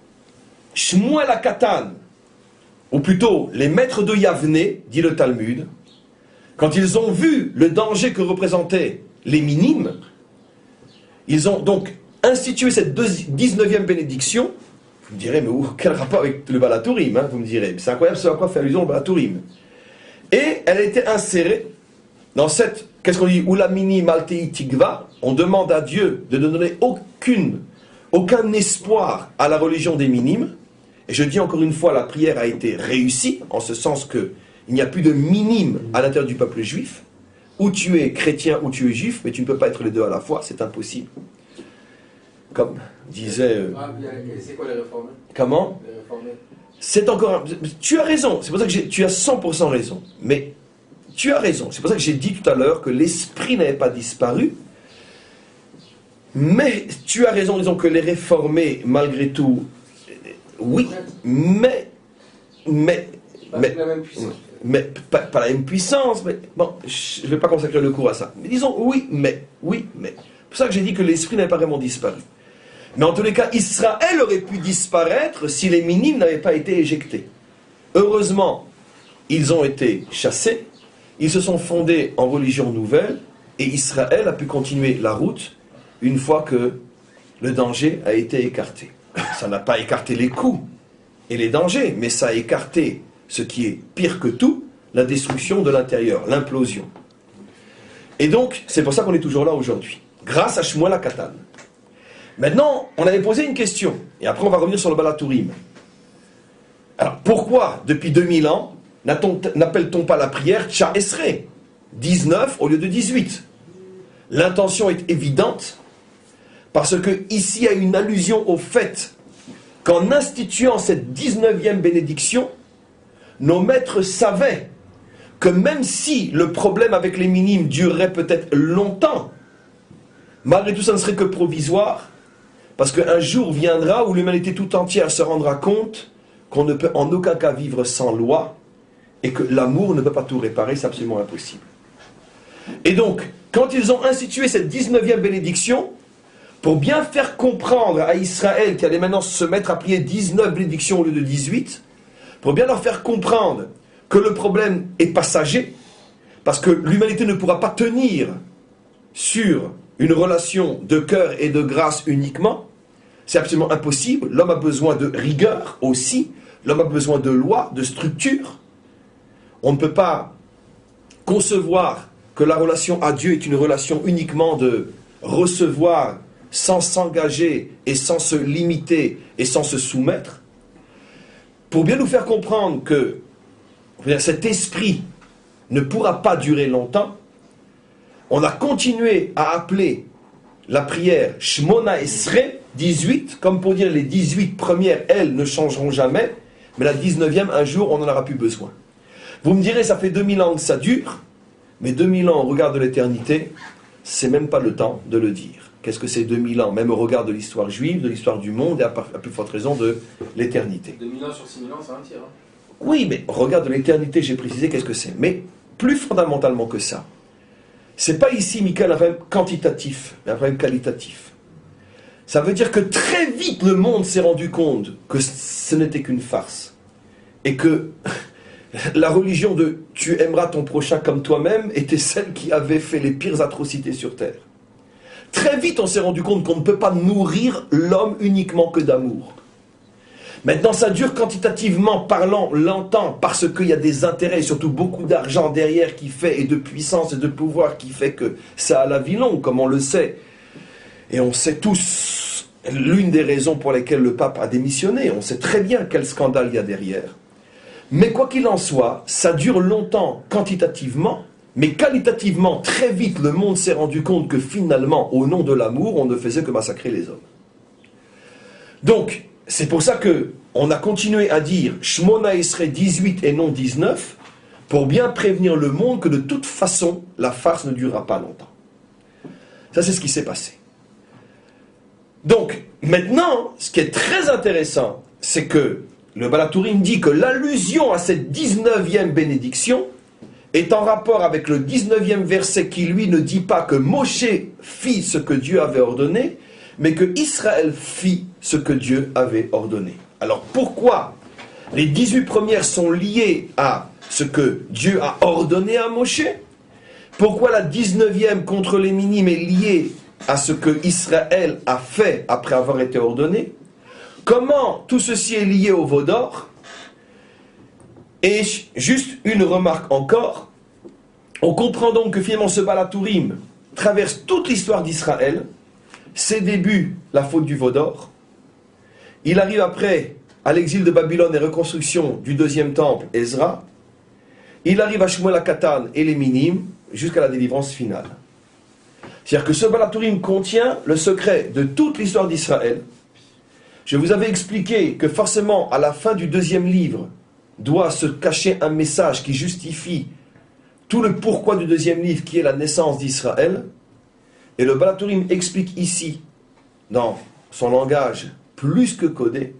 Shmuel HaKatan, ou plutôt les maîtres de Yavne, dit le Talmud, quand ils ont vu le danger que représentaient les minimes, ils ont donc institué cette 19e bénédiction. Vous me direz, mais quel rapport avec le Balatourim, hein, vous me direz. C'est incroyable ce à quoi fait allusion le Balatourim. Et elle a été insérée dans cette, qu'est-ce qu'on dit, Ulamini Maltei Tigva, on demande à Dieu de ne donner aucun espoir à la religion des minimes. Et je dis encore une fois, la prière a été réussie, en ce sens qu'il n'y a plus de minimes à l'intérieur du peuple juif. Ou tu es chrétien ou tu es juif, mais tu ne peux pas être les deux à la fois, c'est impossible. Comme disait... c'est quoi les réformés? Comment? Les réformés. C'est encore... Tu as raison, c'est pour ça que tu as 100% raison. Mais tu as raison, c'est pour ça que j'ai dit tout à l'heure que l'esprit n'avait pas disparu. Mais tu as raison, disons que les réformés, malgré tout, oui, mais pas la même puissance, mais bon, je ne vais pas consacrer le cours à ça. Mais disons oui, mais. C'est pour ça que j'ai dit que l'esprit n'avait pas vraiment disparu. Mais en tous les cas, Israël aurait pu disparaître si les minimes n'avaient pas été éjectés. Heureusement, ils ont été chassés, ils se sont fondés en religion nouvelle, et Israël a pu continuer la route une fois que le danger a été écarté. Ça n'a pas écarté les coups et les dangers, mais ça a écarté ce qui est pire que tout, la destruction de l'intérieur, l'implosion. Et donc, c'est pour ça qu'on est toujours là aujourd'hui, grâce à Shmuel HaKatan. Maintenant, on avait posé une question, et après on va revenir sur le Balatourim. Alors, pourquoi, depuis 2000 ans, n'appelle-t-on pas la prière Tcha Esrei, 19 au lieu de 18? L'intention est évidente, parce que ici il y a une allusion au fait qu'en instituant cette 19e bénédiction, nos maîtres savaient que même si le problème avec les minimes durerait peut-être longtemps, malgré tout ça ne serait que provisoire, parce qu'un jour viendra où l'humanité tout entière se rendra compte qu'on ne peut en aucun cas vivre sans loi, et que l'amour ne peut pas tout réparer, c'est absolument impossible. Et donc, quand ils ont institué cette 19e bénédiction, pour bien faire comprendre à Israël qui allait maintenant se mettre à prier 19 bénédictions au lieu de 18, pour bien leur faire comprendre que le problème est passager, parce que l'humanité ne pourra pas tenir sur une relation de cœur et de grâce uniquement, c'est absolument impossible. L'homme a besoin de rigueur aussi, l'homme a besoin de loi, de structure. On ne peut pas concevoir que la relation à Dieu est une relation uniquement de recevoir sans s'engager et sans se limiter et sans se soumettre. Pour bien nous faire comprendre que cet esprit ne pourra pas durer longtemps, on a continué à appeler la prière Shmona Esrei, 18, comme pour dire les 18 premières, elles ne changeront jamais, mais la 19e, un jour, on en aura plus besoin. Vous me direz, ça fait 2000 ans que ça dure, mais 2000 ans au regard de l'éternité, c'est même pas le temps de le dire. Qu'est-ce que c'est 2000 ans, même au regard de l'histoire juive, de l'histoire du monde, et à plus forte raison de l'éternité. 2000 ans sur 6000 ans, c'est un tiers. Hein. Oui, mais au regard de l'éternité, j'ai précisé qu'est-ce que c'est. Mais plus fondamentalement que ça, c'est pas ici, Michael, un problème quantitatif, mais un problème qualitatif. Ça veut dire que très vite, le monde s'est rendu compte que ce n'était qu'une farce. Et que la religion de « tu aimeras ton prochain comme toi-même » était celle qui avait fait les pires atrocités sur terre. Très vite, on s'est rendu compte qu'on ne peut pas nourrir l'homme uniquement que d'amour. Maintenant, ça dure quantitativement parlant longtemps parce qu'il y a des intérêts et surtout beaucoup d'argent derrière qui fait, et de puissance et de pouvoir qui fait que ça a la vie longue, comme on le sait. Et on sait tous l'une des raisons pour lesquelles le pape a démissionné. On sait très bien quel scandale il y a derrière. Mais quoi qu'il en soit, ça dure longtemps quantitativement, mais qualitativement, très vite, le monde s'est rendu compte que finalement, au nom de l'amour, on ne faisait que massacrer les hommes. Donc, c'est pour ça qu'on a continué à dire Shmona Esrei 18 et non 19, pour bien prévenir le monde que de toute façon, la farce ne durera pas longtemps. Ça, c'est ce qui s'est passé. Donc, maintenant, ce qui est très intéressant, c'est que le Baal HaTurim dit que l'allusion à cette 19e bénédiction est en rapport avec le 19e verset qui, lui, ne dit pas que Moshe fit ce que Dieu avait ordonné, mais que Israël fit ce que Dieu avait ordonné. Alors, pourquoi les 18 premières sont liées à ce que Dieu a ordonné à Moshe? Pourquoi la 19e contre les minimes est liée à ce que Israël a fait après avoir été ordonné? Comment tout ceci est lié au veau d'or? Et juste une remarque encore, on comprend donc que finalement ce Baal HaTurim traverse toute l'histoire d'Israël, ses débuts, la faute du veau d'or, il arrive après à l'exil de Babylone et reconstruction du deuxième temple, Ezra, il arrive à Shmuel HaKatan et les minimes, jusqu'à la délivrance finale. C'est-à-dire que ce Baal HaTurim contient le secret de toute l'histoire d'Israël. Je vous avais expliqué que forcément, à la fin du deuxième livre, doit se cacher un message qui justifie tout le pourquoi du deuxième livre, qui est la naissance d'Israël. Et le Baal HaTurim explique ici, dans son langage plus que codé,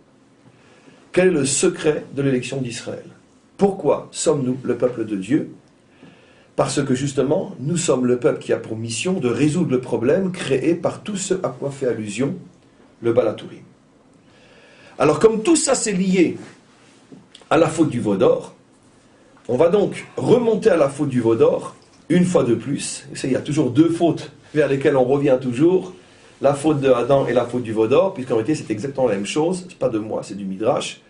quel est le secret de l'élection d'Israël. Pourquoi sommes-nous le peuple de Dieu? Parce que justement, nous sommes le peuple qui a pour mission de résoudre le problème créé par tout ce à quoi fait allusion le Baal HaTurim. Alors comme tout ça c'est lié à la faute du veau d'or, on va donc remonter à la faute du veau d'or une fois de plus. Il y a toujours deux fautes vers lesquelles on revient toujours, la faute de Adam et la faute du veau d'or, puisqu'en réalité c'est exactement la même chose, c'est pas de moi, c'est du Midrash.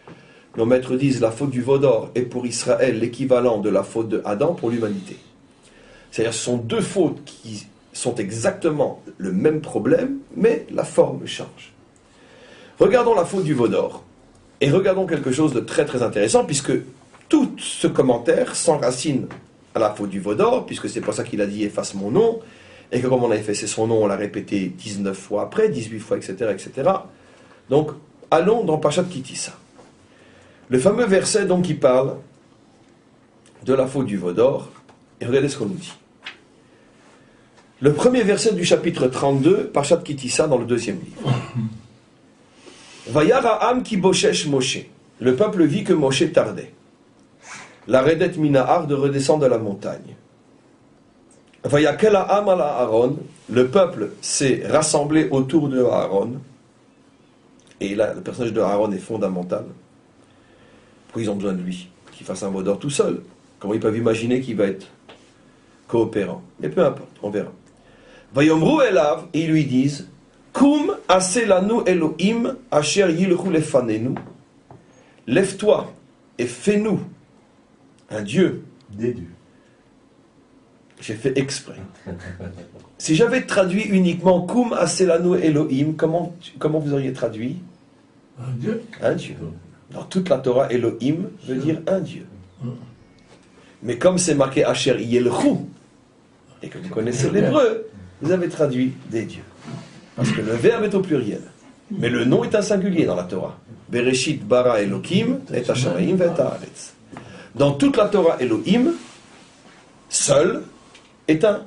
Nos maîtres disent la faute du veau d'or est pour Israël l'équivalent de la faute de Adam pour l'humanité. C'est-à-dire ce sont deux fautes qui sont exactement le même problème, mais la forme change. Regardons la faute du veau d'or, et regardons quelque chose de très très intéressant, puisque tout ce commentaire s'enracine à la faute du veau d'or, puisque c'est pour ça qu'il a dit « efface mon nom », et que comme on a effacé son nom, on l'a répété 19 fois après, 18 fois, etc., etc. Donc, allons dans Parashat Ki Tisa. Le fameux verset donc qui parle de la faute du veau d'or, et regardez ce qu'on nous dit. Le premier verset du chapitre 32, Parashat Ki Tisa, dans le deuxième livre. Vayara Am ki boshesh Moshe. Le peuple vit que Moshe tardait. La redet minahar de redescendre de la montagne. Vayakel Am ala Aaron. Le peuple s'est rassemblé autour de Aaron. Et là, le personnage de Aaron est fondamental. Pourquoi ils ont besoin de lui? Qu'il fasse un veau d'or tout seul. Comment ils peuvent imaginer qu'il va être coopérant? Mais peu importe, on verra. Vayomru elav, et ils lui disent Kum aselanu Elohim asher yilchu lefanenu. Lève-toi et fais-nous un Dieu. Des dieux. J'ai fait exprès. Si j'avais traduit uniquement Kum aselanu Elohim, comment vous auriez traduit? Un dieu. Un Dieu. Dans toute la Torah, Elohim veut dire un Dieu. Mais comme c'est marqué Asher Yelchu, et que vous connaissez l'hébreu, vous avez traduit des dieux. Parce que le verbe est au pluriel. Mais le nom est un singulier dans la Torah. Bereshit bara Elohim et Hashamayim et Haaretz. Dans toute la Torah, Elohim, seul, est un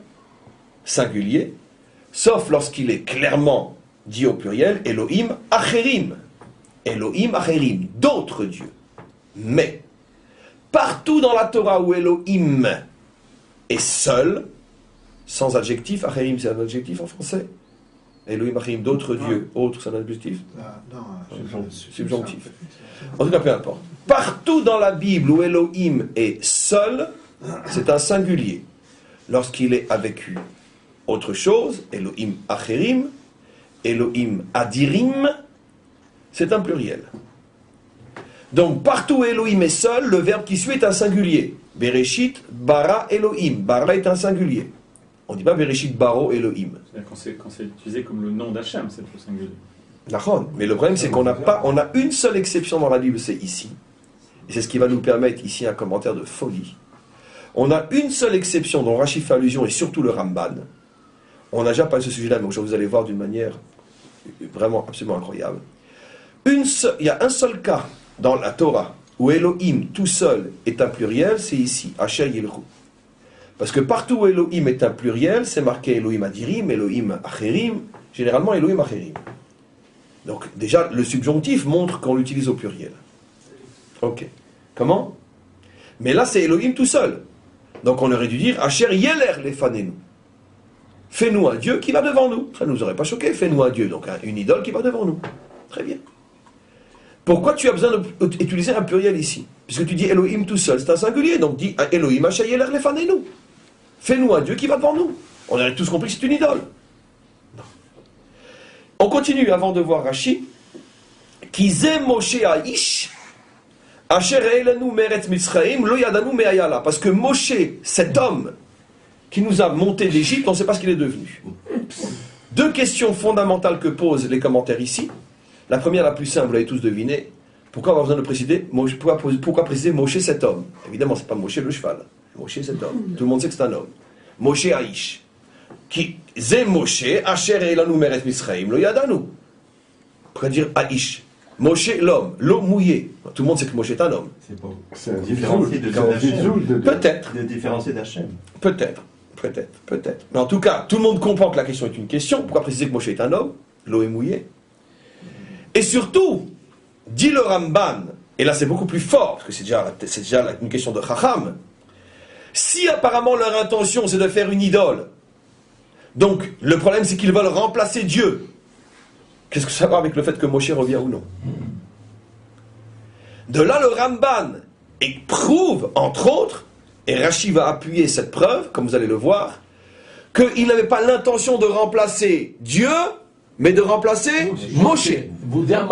singulier, sauf lorsqu'il est clairement dit au pluriel, Elohim Acherim. Elohim Acherim, d'autres dieux. Mais, partout dans la Torah où Elohim est seul, sans adjectif, Acherim c'est un adjectif en français. Elohim Acherim, d'autres dieux, autres c'est un adjectif. Subjonctif. En tout cas, peu importe. Partout dans la Bible où Elohim est seul, c'est un singulier. Lorsqu'il est avec autre chose, Elohim Acherim, Elohim Adirim, c'est un pluriel. Donc, partout où Elohim est seul, le verbe qui suit est un singulier. Bereshit, bara, Elohim. Bara est un singulier. On ne dit pas Bereshit, baro, Elohim. C'est-à-dire quand c'est utilisé comme le nom d'Hachem, c'est le singulier. D'accord. Mais le problème, c'est qu'on n'a pas, on a une seule exception dans la Bible, c'est ici. Et c'est ce qui va nous permettre ici un commentaire de folie. On a une seule exception dont Rashi fait allusion, et surtout le Ramban. On n'a déjà parlé de ce sujet-là, mais aujourd'hui vous allez voir d'une manière vraiment absolument incroyable. Il y a un seul cas dans la Torah où Elohim tout seul est un pluriel, c'est ici, Asher Yilchu. Parce que partout où Elohim est un pluriel, c'est marqué Elohim Adirim, Elohim Acherim, généralement Elohim Acherim. Donc déjà, le subjonctif montre qu'on l'utilise au pluriel. Ok. Comment? Mais là, c'est Elohim tout seul. Donc on aurait dû dire Asher Yeler Lefanenu. Fais-nous un Dieu qui va devant nous. Ça ne nous aurait pas choqué, fais-nous un Dieu, donc une idole qui va devant nous. Très bien. Pourquoi tu as besoin d'utiliser un pluriel ici? Puisque tu dis Elohim tout seul, c'est un singulier, donc dis Elohim Asher Yeler Lefanenu. Fais-nous un Dieu qui va devant nous. On aurait tous compris que c'est une idole. Non. On continue avant de voir Rashi. Kizé Moshe Aish, Asher Eilenu Meretz Mitzraim, Lo Yadanu Me'ayala. Parce que Moshe, cet homme qui nous a monté d'Égypte, on ne sait pas ce qu'il est devenu. Deux questions fondamentales que posent les commentaires ici. La première, la plus simple, vous l'avez tous deviné. Pourquoi avoir besoin de préciser pourquoi préciser Moshe cet homme? Évidemment, ce n'est pas Moshe le cheval. Moshe cet homme. Tout le monde sait que c'est un homme. Moshe Aish. Qui Zé Moshe, Asher Eilanu Meretz Mitzraim, Lo Yadanu. Pourquoi dire Aish? Moshe, l'homme, l'eau mouillée. Tout le monde sait que Moshe est un homme. C'est un différencié de Peut-être. De différencier d'Hachem. Peut-être. Mais en tout cas, tout le monde comprend que la question est une question. Pourquoi préciser que Moshe est un homme? L'eau est mouillée. Et surtout, dit le Ramban, et là c'est beaucoup plus fort, parce que c'est déjà une question de Chacham. Si apparemment leur intention c'est de faire une idole, donc le problème c'est qu'ils veulent remplacer Dieu, qu'est-ce que ça va avec le fait que Moshe revient ou non? De là le Ramban prouve, entre autres, et Rashi va appuyer cette preuve, comme vous allez le voir, qu'il n'avait pas l'intention de remplacer Dieu, mais de remplacer Moshe.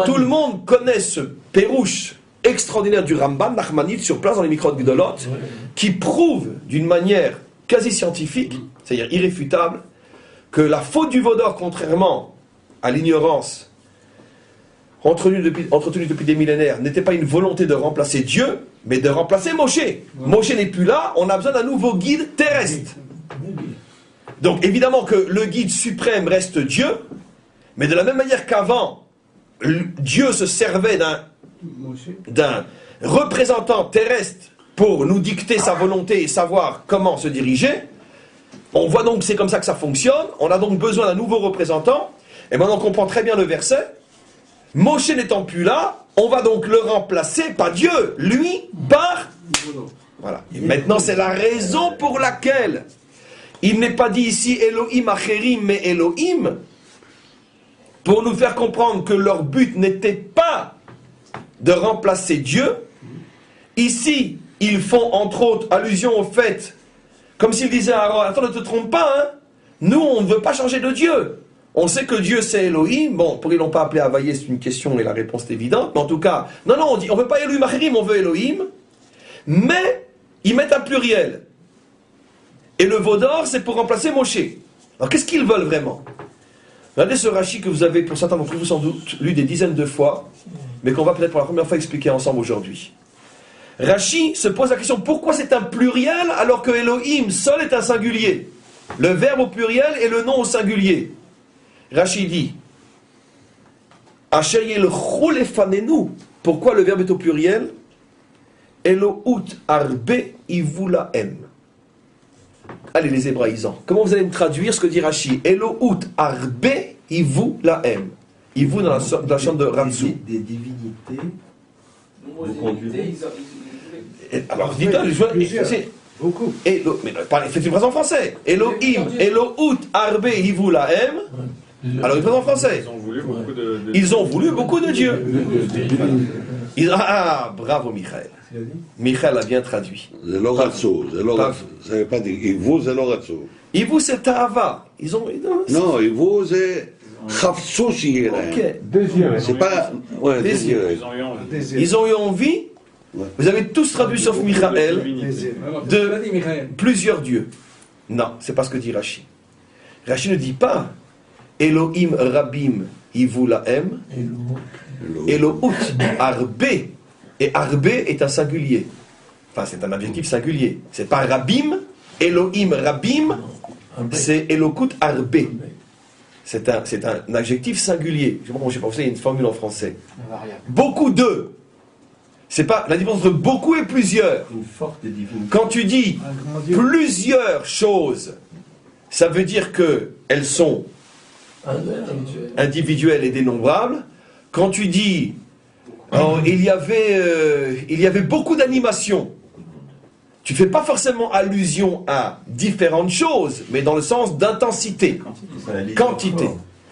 Tout le monde connaît ce pérouche extraordinaire du Ramban, Nachmanide, sur place dans les Mikrot Gdolot, qui prouve d'une manière quasi scientifique, c'est-à-dire irréfutable, que la faute du Vaudor, contrairement à l'ignorance entretenue depuis des millénaires, n'était pas une volonté de remplacer Dieu, mais de remplacer Moshe. Moshe n'est plus là, on a besoin d'un nouveau guide terrestre. Donc évidemment que le guide suprême reste Dieu, mais de la même manière qu'avant, Dieu se servait d'un représentant terrestre pour nous dicter sa volonté et savoir comment se diriger. On voit donc que c'est comme ça que ça fonctionne. On a donc besoin d'un nouveau représentant. Et maintenant on comprend très bien le verset. Moshe n'étant plus là, on va donc le remplacer, pas Dieu, lui, par... Voilà. Et maintenant c'est la raison pour laquelle il n'est pas dit ici Elohim Acherim, mais Elohim, pour nous faire comprendre que leur but n'était pas de remplacer Dieu. Ici, ils font entre autres allusion au fait, comme s'ils disaient à Aaron, attends, ne te trompe pas, hein, nous on ne veut pas changer de Dieu. On sait que Dieu c'est Elohim. Bon, pour ils l'ont pas appelé Havaïe, c'est une question et la réponse est évidente. Mais en tout cas, non, on dit, on veut pas Elohim Acherim, on veut Elohim. Mais ils mettent un pluriel. Et le Vaudor, c'est pour remplacer Moshe. Alors qu'est-ce qu'ils veulent vraiment? Regardez ce Rashi que vous avez, pour certains d'entre vous sans doute, lu des dizaines de fois, mais qu'on va peut-être pour la première fois expliquer ensemble aujourd'hui. Rashi se pose la question, pourquoi c'est un pluriel alors que Elohim seul est un singulier? Le verbe au pluriel et le nom au singulier. Rashi dit, pourquoi le verbe est au pluriel? Elohout arbe ivulaem. Allez les hébraïsants, comment vous allez me traduire ce que dit Rashi? Elohout arbe ivulaem. Ivu dans la chambre de Ramsou. Des divinités. Vous conduisez. Alors dites-le, Beaucoup. mais faites une phrase en français. Elohim, Elohout arbe ivulaem. Alors une phrase en français. Ils ont voulu beaucoup de Dieu. Bravo Michael. Michael a bien traduit. זה לא רצו, זה pas dire, Ivu זה לא רצו. Ivu c'est Tahava. Ils ont... Non, Ivu c'est חפצו שיהיה להם. Ok. C'est pas... Ouais, désiré. Ils ont eu envie. Ouais. Vous avez tous traduit sauf Michael de plusieurs dieux. Non, c'est pas ce que dit Rashi. Rashi ne dit pas Elohim Rabim Ivu Lahem. Elohout Arbe. Et Arbe est un singulier. Enfin, c'est un adjectif singulier. C'est pas Rabim. Elohim Rabim. C'est Elohout Arbe. C'est un adjectif singulier. Je sais pas comment j'ai pensé, il y a une formule en français. La variable. Beaucoup de. C'est pas la différence entre beaucoup et plusieurs. Une forte et divine. Quand tu dis Un grand Dieu. plusieurs choses, ça veut dire qu'elles sont individuelles et dénombrables. Quand tu dis oh, il y avait beaucoup d'animations, tu fais pas forcément allusion à différentes choses, mais dans le sens d'intensité, quantité.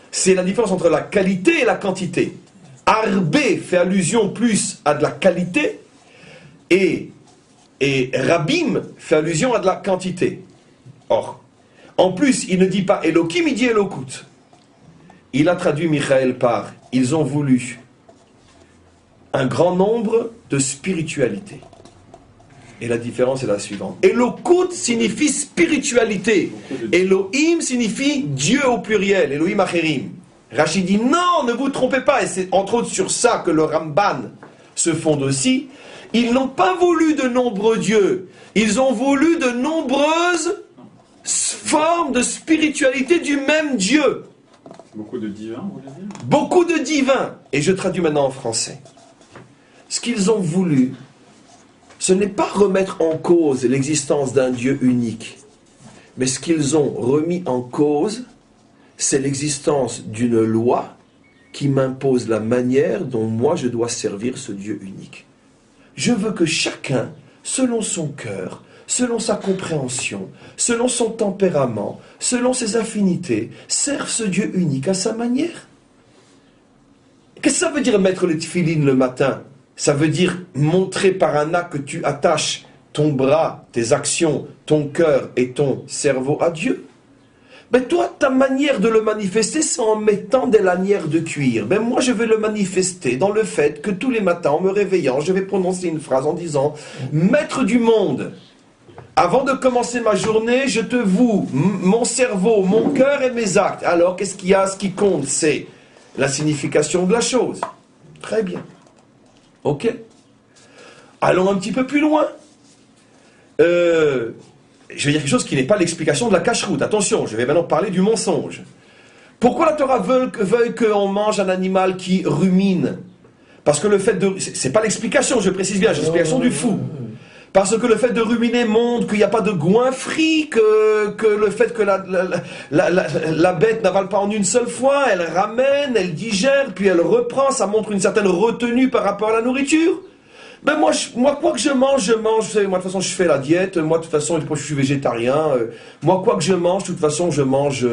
C'est la différence entre la qualité et la quantité. Arbé fait allusion plus à de la qualité et Rabim fait allusion à de la quantité. Or, en plus, il ne dit pas Elohim, il dit Elokut. Il a traduit Michael par « Ils ont voulu un grand nombre de spiritualité ». Et la différence est la suivante. Elokut signifie spiritualité. Elohim signifie Dieu au pluriel. Elohim Acherim. Rachid dit non, ne vous trompez pas. Et c'est entre autres sur ça que le Ramban se fonde aussi. Ils n'ont pas voulu de nombreux dieux. Ils ont voulu de nombreuses formes de spiritualité du même Dieu. Beaucoup de divins, vous voulez dire? Beaucoup de divins. Et je traduis maintenant en français. Ce qu'ils ont voulu, ce n'est pas remettre en cause l'existence d'un Dieu unique. Mais ce qu'ils ont remis en cause, c'est l'existence d'une loi qui m'impose la manière dont moi je dois servir ce Dieu unique. Je veux que chacun, selon son cœur, selon sa compréhension, selon son tempérament, selon ses affinités, serve ce Dieu unique à sa manière. Qu'est-ce que ça veut dire mettre les tefilines le matin? Ça veut dire montrer par un acte que tu attaches ton bras, tes actions, ton cœur et ton cerveau à Dieu. Mais toi, ta manière de le manifester, c'est en mettant des lanières de cuir. Mais moi, je vais le manifester dans le fait que tous les matins, en me réveillant, je vais prononcer une phrase en disant « Maître du monde, avant de commencer ma journée, je te voue mon cerveau, mon cœur et mes actes. Alors, qu'est-ce qu'il y a? Ce qui compte, c'est la signification de la chose. » Très bien. Ok. Allons un petit peu plus loin. Je vais dire quelque chose qui n'est pas l'explication de la cacheroute. Attention, je vais maintenant parler du mensonge. Pourquoi la Torah veut qu'on mange un animal qui rumine? Parce que le fait de... C'est pas l'explication, je précise bien, c'est l'explication du fou. Parce que le fait de ruminer montre qu'il n'y a pas de goinfrerie, que le fait que la bête n'avale pas en une seule fois, elle ramène, elle digère, puis elle reprend, ça montre une certaine retenue par rapport à la nourriture. Ben moi, quoi que je mange, vous savez, moi de toute façon je fais la diète, moi de toute façon je suis végétarien, moi quoi que je mange, de toute façon je mange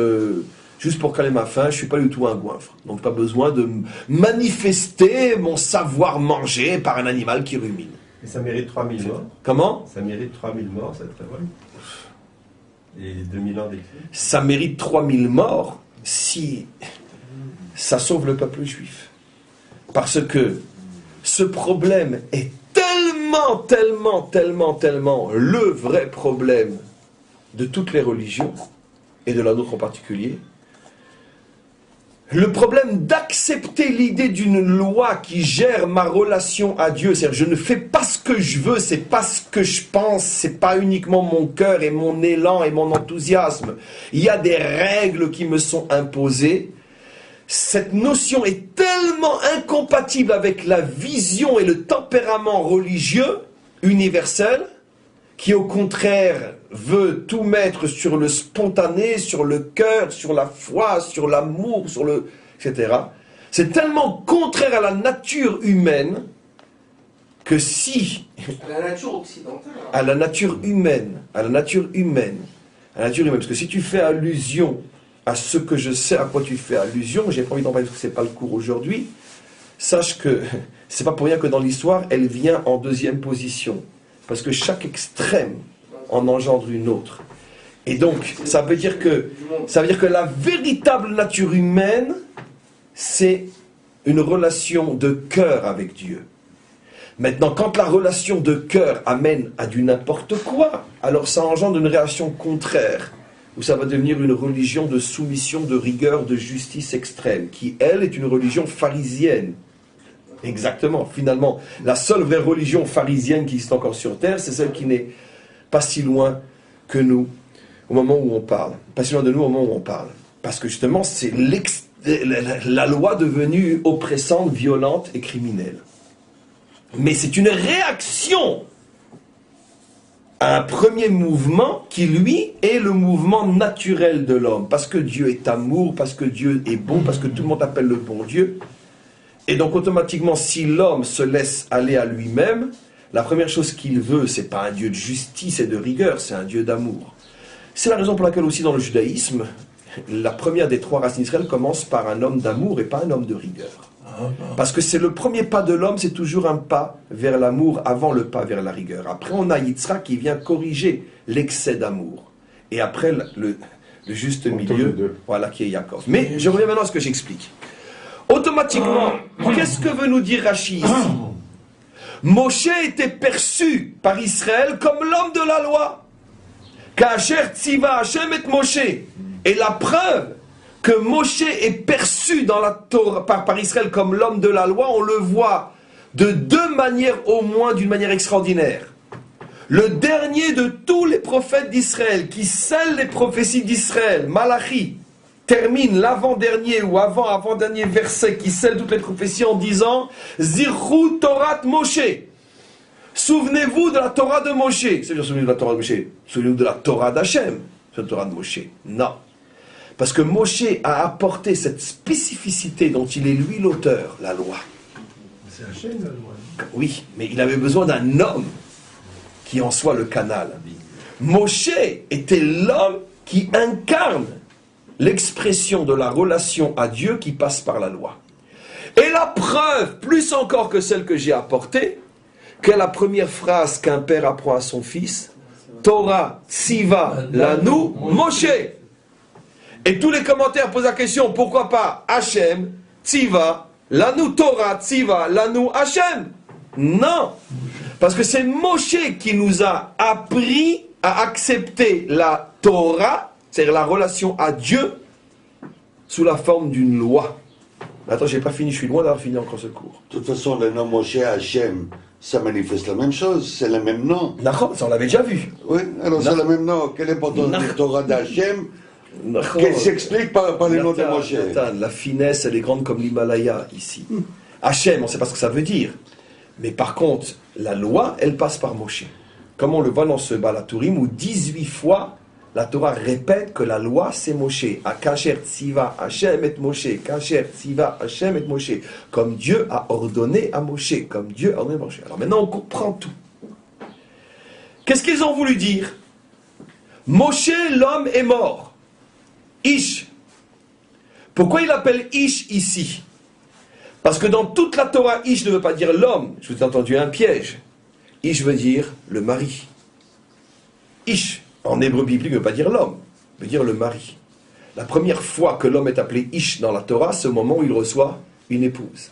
juste pour caler ma faim, je suis pas du tout un goinfre. Donc pas besoin de manifester mon savoir manger par un animal qui rumine. Et ça mérite 3000 morts. Comment? Ça mérite 3000 morts, cette révolte. Et 2000 ans d'exil. Ça mérite 3000 morts si ça sauve le peuple juif. Parce que ce problème est tellement le vrai problème de toutes les religions, et de la nôtre en particulier. Le problème d'accepter l'idée d'une loi qui gère ma relation à Dieu, c'est-à-dire je ne fais pas ce que je veux, c'est pas ce que je pense, c'est pas uniquement mon cœur et mon élan et mon enthousiasme. Il y a des règles qui me sont imposées. Cette notion est tellement incompatible avec la vision et le tempérament religieux universel qui au contraire veut tout mettre sur le spontané, sur le cœur, sur la foi, sur l'amour, sur le... etc. C'est tellement contraire à la nature humaine que si... À la nature occidentale. À la nature humaine. Parce que si tu fais allusion à ce que je sais à quoi tu fais allusion, j'ai pas envie d'en parler parce que c'est pas le cours aujourd'hui, sache que c'est pas pour rien que dans l'histoire, elle vient en deuxième position. Parce que chaque extrême en engendre une autre. Et donc, ça veut dire que la véritable nature humaine, c'est une relation de cœur avec Dieu. Maintenant, quand la relation de cœur amène à du n'importe quoi, alors ça engendre une réaction contraire, où ça va devenir une religion de soumission, de rigueur, de justice extrême, qui, elle, est une religion pharisienne. Exactement, finalement, la seule vraie religion pharisienne qui existe encore sur Terre, c'est celle qui n'est pas si loin que nous, au moment où on parle. Pas si loin de nous au moment où on parle. Parce que justement, c'est la loi devenue oppressante, violente et criminelle. Mais c'est une réaction à un premier mouvement qui, lui, est le mouvement naturel de l'homme. Parce que Dieu est amour, parce que Dieu est bon, parce que tout le monde appelle le bon Dieu. Et donc, automatiquement, si l'homme se laisse aller à lui-même, la première chose qu'il veut, c'est pas un Dieu de justice et de rigueur, c'est un Dieu d'amour. C'est la raison pour laquelle aussi dans le judaïsme, la première des 3 racines d'Israël commence par un homme d'amour et pas un homme de rigueur. Parce que c'est le premier pas de l'homme, c'est toujours un pas vers l'amour avant le pas vers la rigueur. Après, on a Yitzhak qui vient corriger l'excès d'amour. Et après, le juste milieu, voilà, qui est Yaakov. Mais je reviens maintenant à ce que j'explique. Automatiquement, qu'est-ce que veut nous dire Rashi ici? Moshe était perçu par Israël comme l'homme de la loi. Ka'asher tziva Hashem et Moshe. Et la preuve que Moshe est perçu dans la Torah, par Israël comme l'homme de la loi, on le voit de 2 manières au moins, d'une manière extraordinaire. Le dernier de tous les prophètes d'Israël, qui scelle les prophéties d'Israël, Malachi, termine l'avant-dernier ou avant-dernier verset qui scelle toutes les prophéties en disant « Zirchu Torat Moshe ». Souvenez-vous de la Torah de Moshe. C'est-à-dire, souvenez-vous de la Torah de Moshe. Souvenez-vous de la Torah d'Hachem. C'est la Torah de Moshe. Non. Parce que Moshe a apporté cette spécificité dont il est lui l'auteur, la loi. C'est Hachem, la loi. Oui, mais il avait besoin d'un homme qui en soit le canal. Moshe était l'homme qui incarne l'expression de la relation à Dieu qui passe par la loi. Et la preuve, plus encore que celle que j'ai apportée, qu'est la première phrase qu'un père apprend à son fils, Torah, Tziva, Lanu, Moshe. Et tous les commentaires posent la question, pourquoi pas Hachem, Tziva, Lanu Torah, Tziva, Lanu Hachem? Non, parce que c'est Moshe qui nous a appris à accepter la Torah, c'est-à-dire la relation à Dieu, sous la forme d'une loi. Attends, j'ai pas fini, je suis loin d'avoir fini encore ce cours. De toute façon, le nom Moshe Hachem, ça manifeste la même chose, c'est le même nom. D'accord, ça on l'avait déjà vu. Oui, alors c'est le même nom. Quelle est l'importance de Torah d'Hachem qui s'explique par le nom de Moshe? Nathan, la finesse, elle est grande comme l'Himalaya ici. Hachem, on ne sait pas ce que ça veut dire. Mais par contre, la loi, elle passe par Moshe. Comme on le voit dans ce Balatourim, où 18 fois, la Torah répète que la loi, c'est Moshe. Kasher tziva Hashem et Moshe. Kasher tziva Hashem et Moshe. Comme Dieu a ordonné à Moshe. Comme Dieu a ordonné à Moshe. Alors maintenant, on comprend tout. Qu'est-ce qu'ils ont voulu dire? Moshe, l'homme, est mort. Ish. Pourquoi il appelle Ish ici? Parce que dans toute la Torah, Ish ne veut pas dire l'homme. Je vous ai entendu un piège. Ish veut dire le mari. Ish, en hébreu biblique, ne veut pas dire l'homme, veut dire le mari. La première fois que l'homme est appelé Ish dans la Torah, c'est au moment où il reçoit une épouse.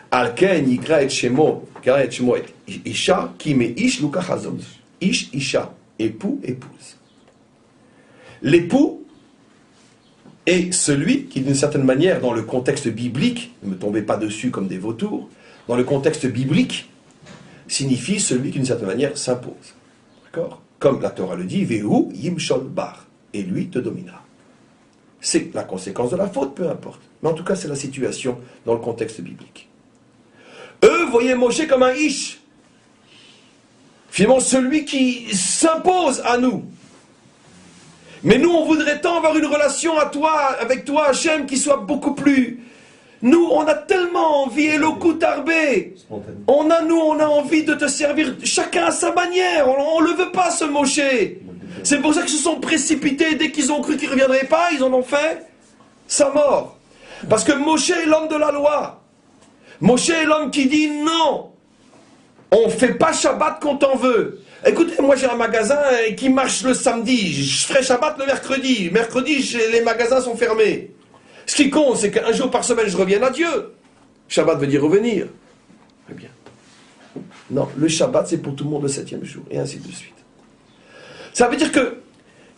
Alken yikra et shemo et Isha, qui met Ish luka chazot. Ish, Isha, époux, épouse. L'époux est celui qui, d'une certaine manière, dans le contexte biblique, ne me tombez pas dessus comme des vautours, dans le contexte biblique, signifie celui qui, d'une certaine manière, s'impose. D'accord? Comme la Torah le dit, Vehu yimshol bar, et lui te dominera. C'est la conséquence de la faute, peu importe. Mais en tout cas, c'est la situation dans le contexte biblique. Eux voyaient Moshe comme un Ish. Finalement, celui qui s'impose à nous. Mais nous, on voudrait tant avoir une relation avec toi, Hachem, qui soit beaucoup plus... Nous, on a tellement envie, Elokut Arbé. On a envie de te servir, chacun à sa manière. On ne le veut pas, ce Moshe. C'est pour ça qu'ils se sont précipités. Dès qu'ils ont cru qu'ils ne reviendraient pas, ils en ont fait sa mort. Parce que Moshe est l'homme de la loi. Moshe est l'homme qui dit non. On ne fait pas Shabbat quand on veut. Écoutez, moi j'ai un magasin qui marche le samedi, je ferai Shabbat le mercredi. Mercredi, les magasins sont fermés. Ce qui compte, c'est qu'un jour par semaine, je revienne à Dieu. Shabbat veut dire revenir. Très bien. Non, le Shabbat, c'est pour tout le monde le 7e jour, et ainsi de suite. Ça veut dire que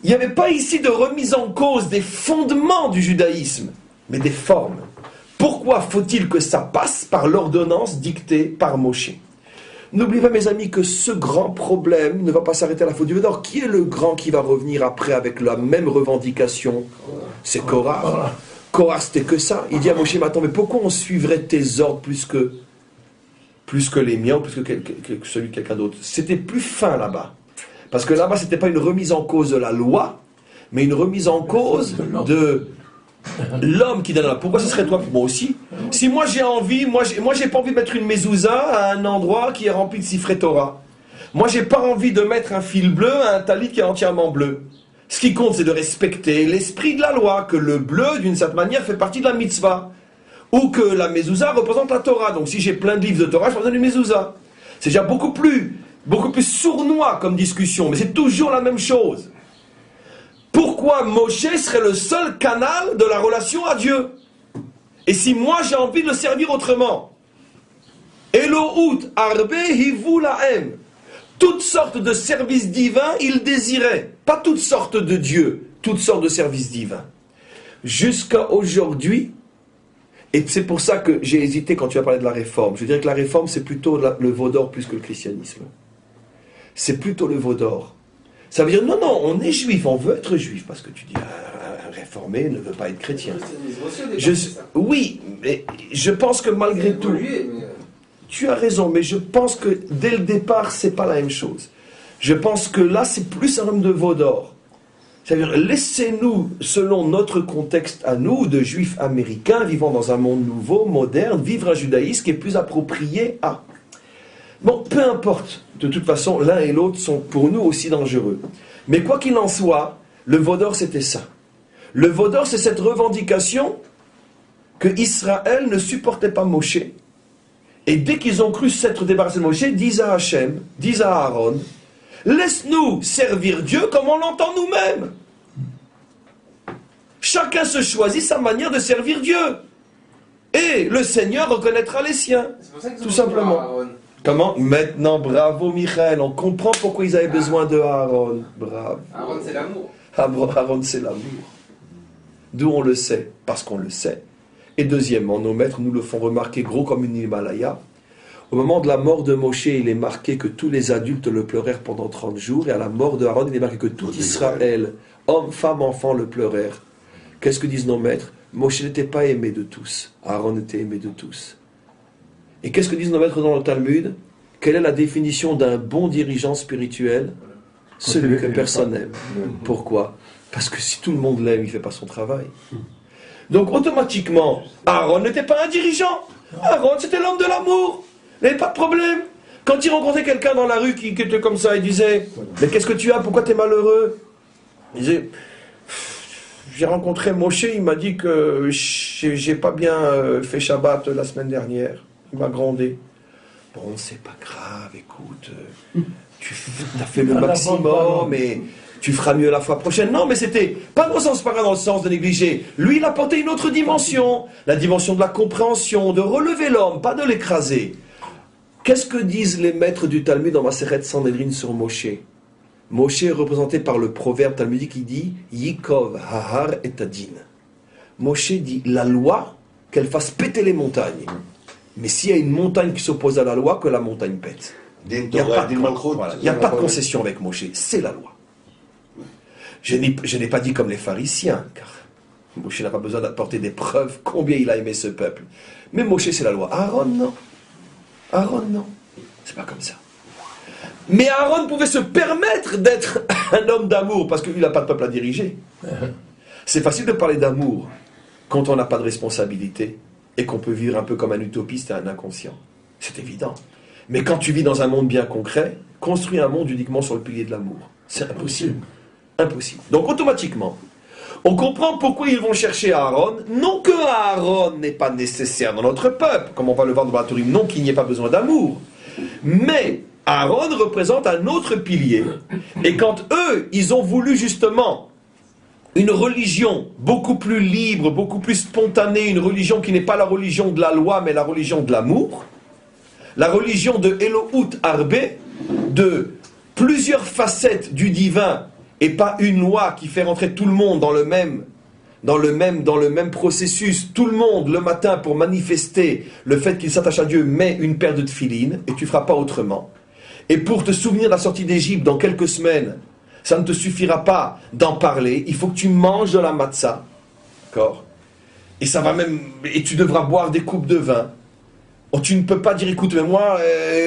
il n'y avait pas ici de remise en cause des fondements du judaïsme, mais des formes. Pourquoi faut-il que ça passe par l'ordonnance dictée par Moshe? N'oubliez pas, mes amis, que ce grand problème ne va pas s'arrêter à la faute du Vaudor. Qui est le grand qui va revenir après avec la même revendication? C'est Korah. Korah, c'était que ça. Il dit à Moshe, mais attends, mais pourquoi on suivrait tes ordres plus que les miens, ou plus que celui de quelqu'un d'autre? C'était plus fin là-bas. Parce que là-bas, c'était pas une remise en cause de la loi, mais une remise en cause de l'homme qui donne la loi. Pourquoi ce serait toi? Moi aussi. Si moi j'ai envie, moi j'ai pas envie de mettre une mezouza à un endroit qui est rempli de sifrei Torah. Moi j'ai pas envie de mettre un fil bleu à un talit qui est entièrement bleu. Ce qui compte, c'est de respecter l'esprit de la loi, que le bleu, d'une certaine manière, fait partie de la mitzvah. Ou que la mezouza représente la Torah. Donc si j'ai plein de livres de Torah, je besoin d'une mezouza. C'est déjà beaucoup plus sournois comme discussion, mais c'est toujours la même chose. Pourquoi Moshe serait le seul canal de la relation à Dieu? Et si moi j'ai envie de le servir autrement? Elohut arbe hivu lahem. Toutes sortes de services divins, il désirait. Pas toutes sortes de dieux, toutes sortes de services divins. Jusqu'à aujourd'hui, et c'est pour ça que j'ai hésité quand tu as parlé de la réforme. Je dirais que la réforme, c'est plutôt le Vaudor plus que le christianisme. C'est plutôt le Vaudor. Ça veut dire, non, on est juif, on veut être juif, parce que tu dis, un réformé ne veut pas être chrétien. Oui, mais je pense que malgré tout, tu as raison, mais je pense que dès le départ, c'est pas la même chose. Je pense que là, c'est plus un homme de Vaudor. C'est-à-dire, laissez-nous, selon notre contexte à nous, de juifs américains, vivant dans un monde nouveau, moderne, vivre un judaïsme qui est plus approprié à... Bon, peu importe, de toute façon, l'un et l'autre sont pour nous aussi dangereux. Mais quoi qu'il en soit, le Vaudor, c'était ça. Le Vaudor, c'est cette revendication que Israël ne supportait pas Moshe. Et dès qu'ils ont cru s'être débarrassés de Moshe, disent à Hachem, disent à Aaron, laisse-nous servir Dieu comme on l'entend nous-mêmes. Chacun se choisit sa manière de servir Dieu. Et le Seigneur reconnaîtra les siens. Tout simplement. Comment? Maintenant, bravo Michael, on comprend pourquoi ils avaient besoin de Aaron. Bravo. Aaron, c'est l'amour. Aaron, c'est l'amour. D'où on le sait? Parce qu'on le sait. Et deuxièmement, nos maîtres nous le font remarquer gros comme une Himalaya. Au moment de la mort de Moshe, il est marqué que tous les adultes le pleurèrent pendant 30 jours. Et à la mort de Aaron, il est marqué que tout Israël, hommes, femmes, enfants, le pleurèrent. Qu'est-ce que disent nos maîtres? Moshe n'était pas aimé de tous. Aaron était aimé de tous. Et qu'est-ce que disent nos maîtres dans le Talmud? Quelle est la définition d'un bon dirigeant spirituel? Celui que personne n'aime. Pourquoi? Parce que si tout le monde l'aime, il ne fait pas son travail. Donc automatiquement, Aaron n'était pas un dirigeant. Aaron, c'était l'homme de l'amour. Il n'avait pas de problème. Quand il rencontrait quelqu'un dans la rue qui était comme ça, il disait, mais qu'est-ce que tu as? Pourquoi tu es malheureux? Il disait, j'ai rencontré Moshe, il m'a dit que j'ai pas bien fait Shabbat la semaine dernière. Il m'a grondé. Bon, c'est pas grave, écoute, tu as fait le maximum, mais tu feras mieux la fois prochaine. Non, mais c'était pas dans le sens, pas dans le sens de négliger. Lui, il a porté une autre dimension, la dimension de la compréhension, de relever l'homme, pas de l'écraser. Qu'est-ce que disent les maîtres du Talmud dans Masechet Sanhedrin sur Moshe? Moshe est représenté par le proverbe talmudique qui dit Yikov Hahar et Adin. Moshe dit la loi, qu'elle fasse péter les montagnes. Mais s'il y a une montagne qui s'oppose à la loi, que la montagne pète. Il n'y a pas de concession avec Moshe, c'est la loi. Je n'ai pas dit comme les pharisiens, car Moshe n'a pas besoin d'apporter des preuves combien il a aimé ce peuple. Mais Moshe, c'est la loi. Aaron, non. Aaron, non. C'est pas comme ça. Mais Aaron pouvait se permettre d'être un homme d'amour, parce que lui, il n'a pas de peuple à diriger. C'est facile de parler d'amour quand on n'a pas de responsabilité et qu'on peut vivre un peu comme un utopiste et un inconscient. C'est évident. Mais quand tu vis dans un monde bien concret, construis un monde uniquement sur le pilier de l'amour. C'est impossible. Impossible. Donc automatiquement, on comprend pourquoi ils vont chercher Aaron. Non que Aaron n'est pas nécessaire dans notre peuple, comme on va le voir dans le Balatourim, non qu'il n'y ait pas besoin d'amour. Mais Aaron représente un autre pilier. Et quand eux, ils ont voulu justement une religion beaucoup plus libre, beaucoup plus spontanée, une religion qui n'est pas la religion de la loi, mais la religion de l'amour, la religion de Elohut Arbe, de plusieurs facettes du divin, et pas une loi qui fait rentrer tout le monde dans le même dans le même processus, tout le monde, le matin, pour manifester le fait qu'il s'attache à Dieu, met une paire de tefilines, et tu ne feras pas autrement. Et pour te souvenir de la sortie d'Égypte dans quelques semaines, ça ne te suffira pas d'en parler, il faut que tu manges de la matzah, d'accord? Et ça va même, et tu devras boire des coupes de vin. Oh, tu ne peux pas dire, écoute, mais moi,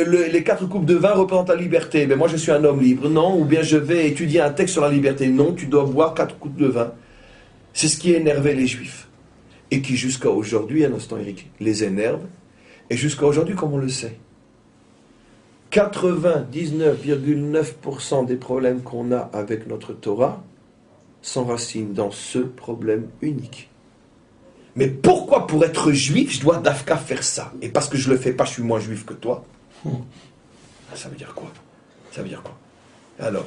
les 4 coupes de vin représentent la liberté, mais moi je suis un homme libre, non, ou bien je vais étudier un texte sur la liberté, non, tu dois boire 4 coupes de vin. C'est ce qui énervait les Juifs, et qui jusqu'à aujourd'hui, un instant Eric, les énerve, et jusqu'à aujourd'hui, comme on le sait, 99,9% des problèmes qu'on a avec notre Torah s'enracinent dans ce problème unique. Mais pourquoi pour être juif, je dois d'Afka faire ça? Et parce que je ne le fais pas, je suis moins juif que toi? Ça veut dire quoi? Ça veut dire quoi? Alors,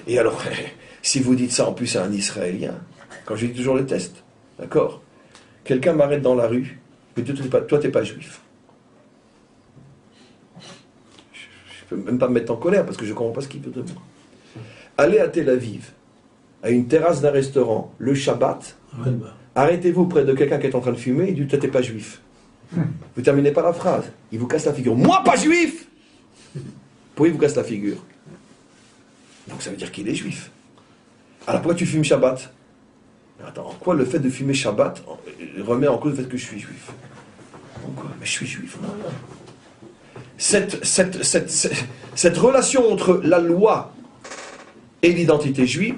et alors, si vous dites ça en plus à un Israélien, quand je dis toujours le test, d'accord? Quelqu'un m'arrête dans la rue, mais toi, t'es pas juif. Je ne peux même pas me mettre en colère parce que je ne comprends pas ce qu'il veut de moi. Allez à Tel Aviv, à une terrasse d'un restaurant, le Shabbat, arrêtez-vous près de quelqu'un qui est en train de fumer, il dit, toi, t'es pas juif. Vous terminez pas la phrase, il vous casse la figure. Moi, pas juif! Pourquoi il vous casse la figure? Donc ça veut dire qu'il est juif. Alors pourquoi tu fumes Shabbat? Attends, en quoi le fait de fumer Shabbat remet en cause le fait que je suis juif? Pourquoi? Mais je suis juif. Non. Cette relation entre la loi et l'identité juive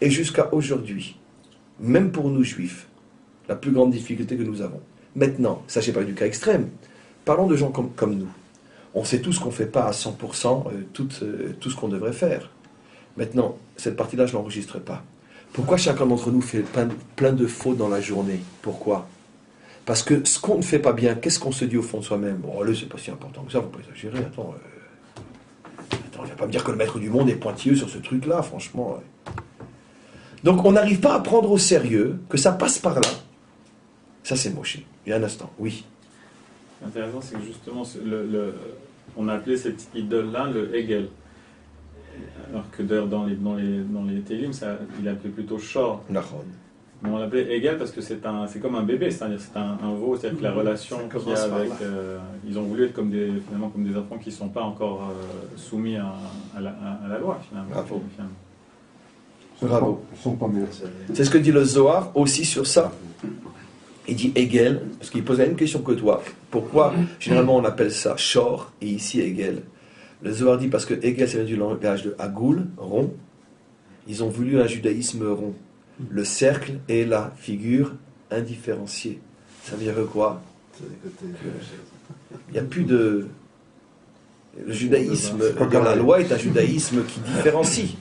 est jusqu'à aujourd'hui, même pour nous juifs, la plus grande difficulté que nous avons. Maintenant, sachez pas du cas extrême, parlons de gens comme nous. On sait tous qu'on ne fait pas à 100% tout ce qu'on devrait faire. Maintenant, cette partie-là, je ne l'enregistre pas. Pourquoi chacun d'entre nous fait plein de fautes dans la journée? Pourquoi? Parce que ce qu'on ne fait pas bien, qu'est-ce qu'on se dit au fond de soi-même? Bon, allez, c'est pas si important que ça, faut pas exagérer. Attends, on ne va pas me dire que le maître du monde est pointilleux sur ce truc-là, franchement. Donc, on n'arrive pas à prendre au sérieux que ça passe par là. Ça, c'est Moshe. Il y a un instant, oui. Intéressant, c'est que justement, on a appelé cette idole-là le Hegel. Alors que d'ailleurs, dans les Télim, il appelait plutôt Shor. Mais on l'appelait Hegel parce que c'est comme un bébé, c'est-à-dire c'est un veau, c'est-à-dire que la relation qu'il y a avec... ils ont voulu être finalement comme des enfants qui ne sont pas encore soumis à la loi, finalement. Bravo. C'est ce que dit le Zohar aussi sur ça. Il dit Hegel, parce qu'il pose la même question que toi. Pourquoi généralement on appelle ça Shor et ici Hegel? Le Zohar dit parce que Hegel c'est du langage de Hagoul, rond. Ils ont voulu un judaïsme rond. Le cercle est la figure indifférenciée. Ça veut dire quoi? Il n'y a plus de... Le judaïsme de la loi est un judaïsme qui différencie.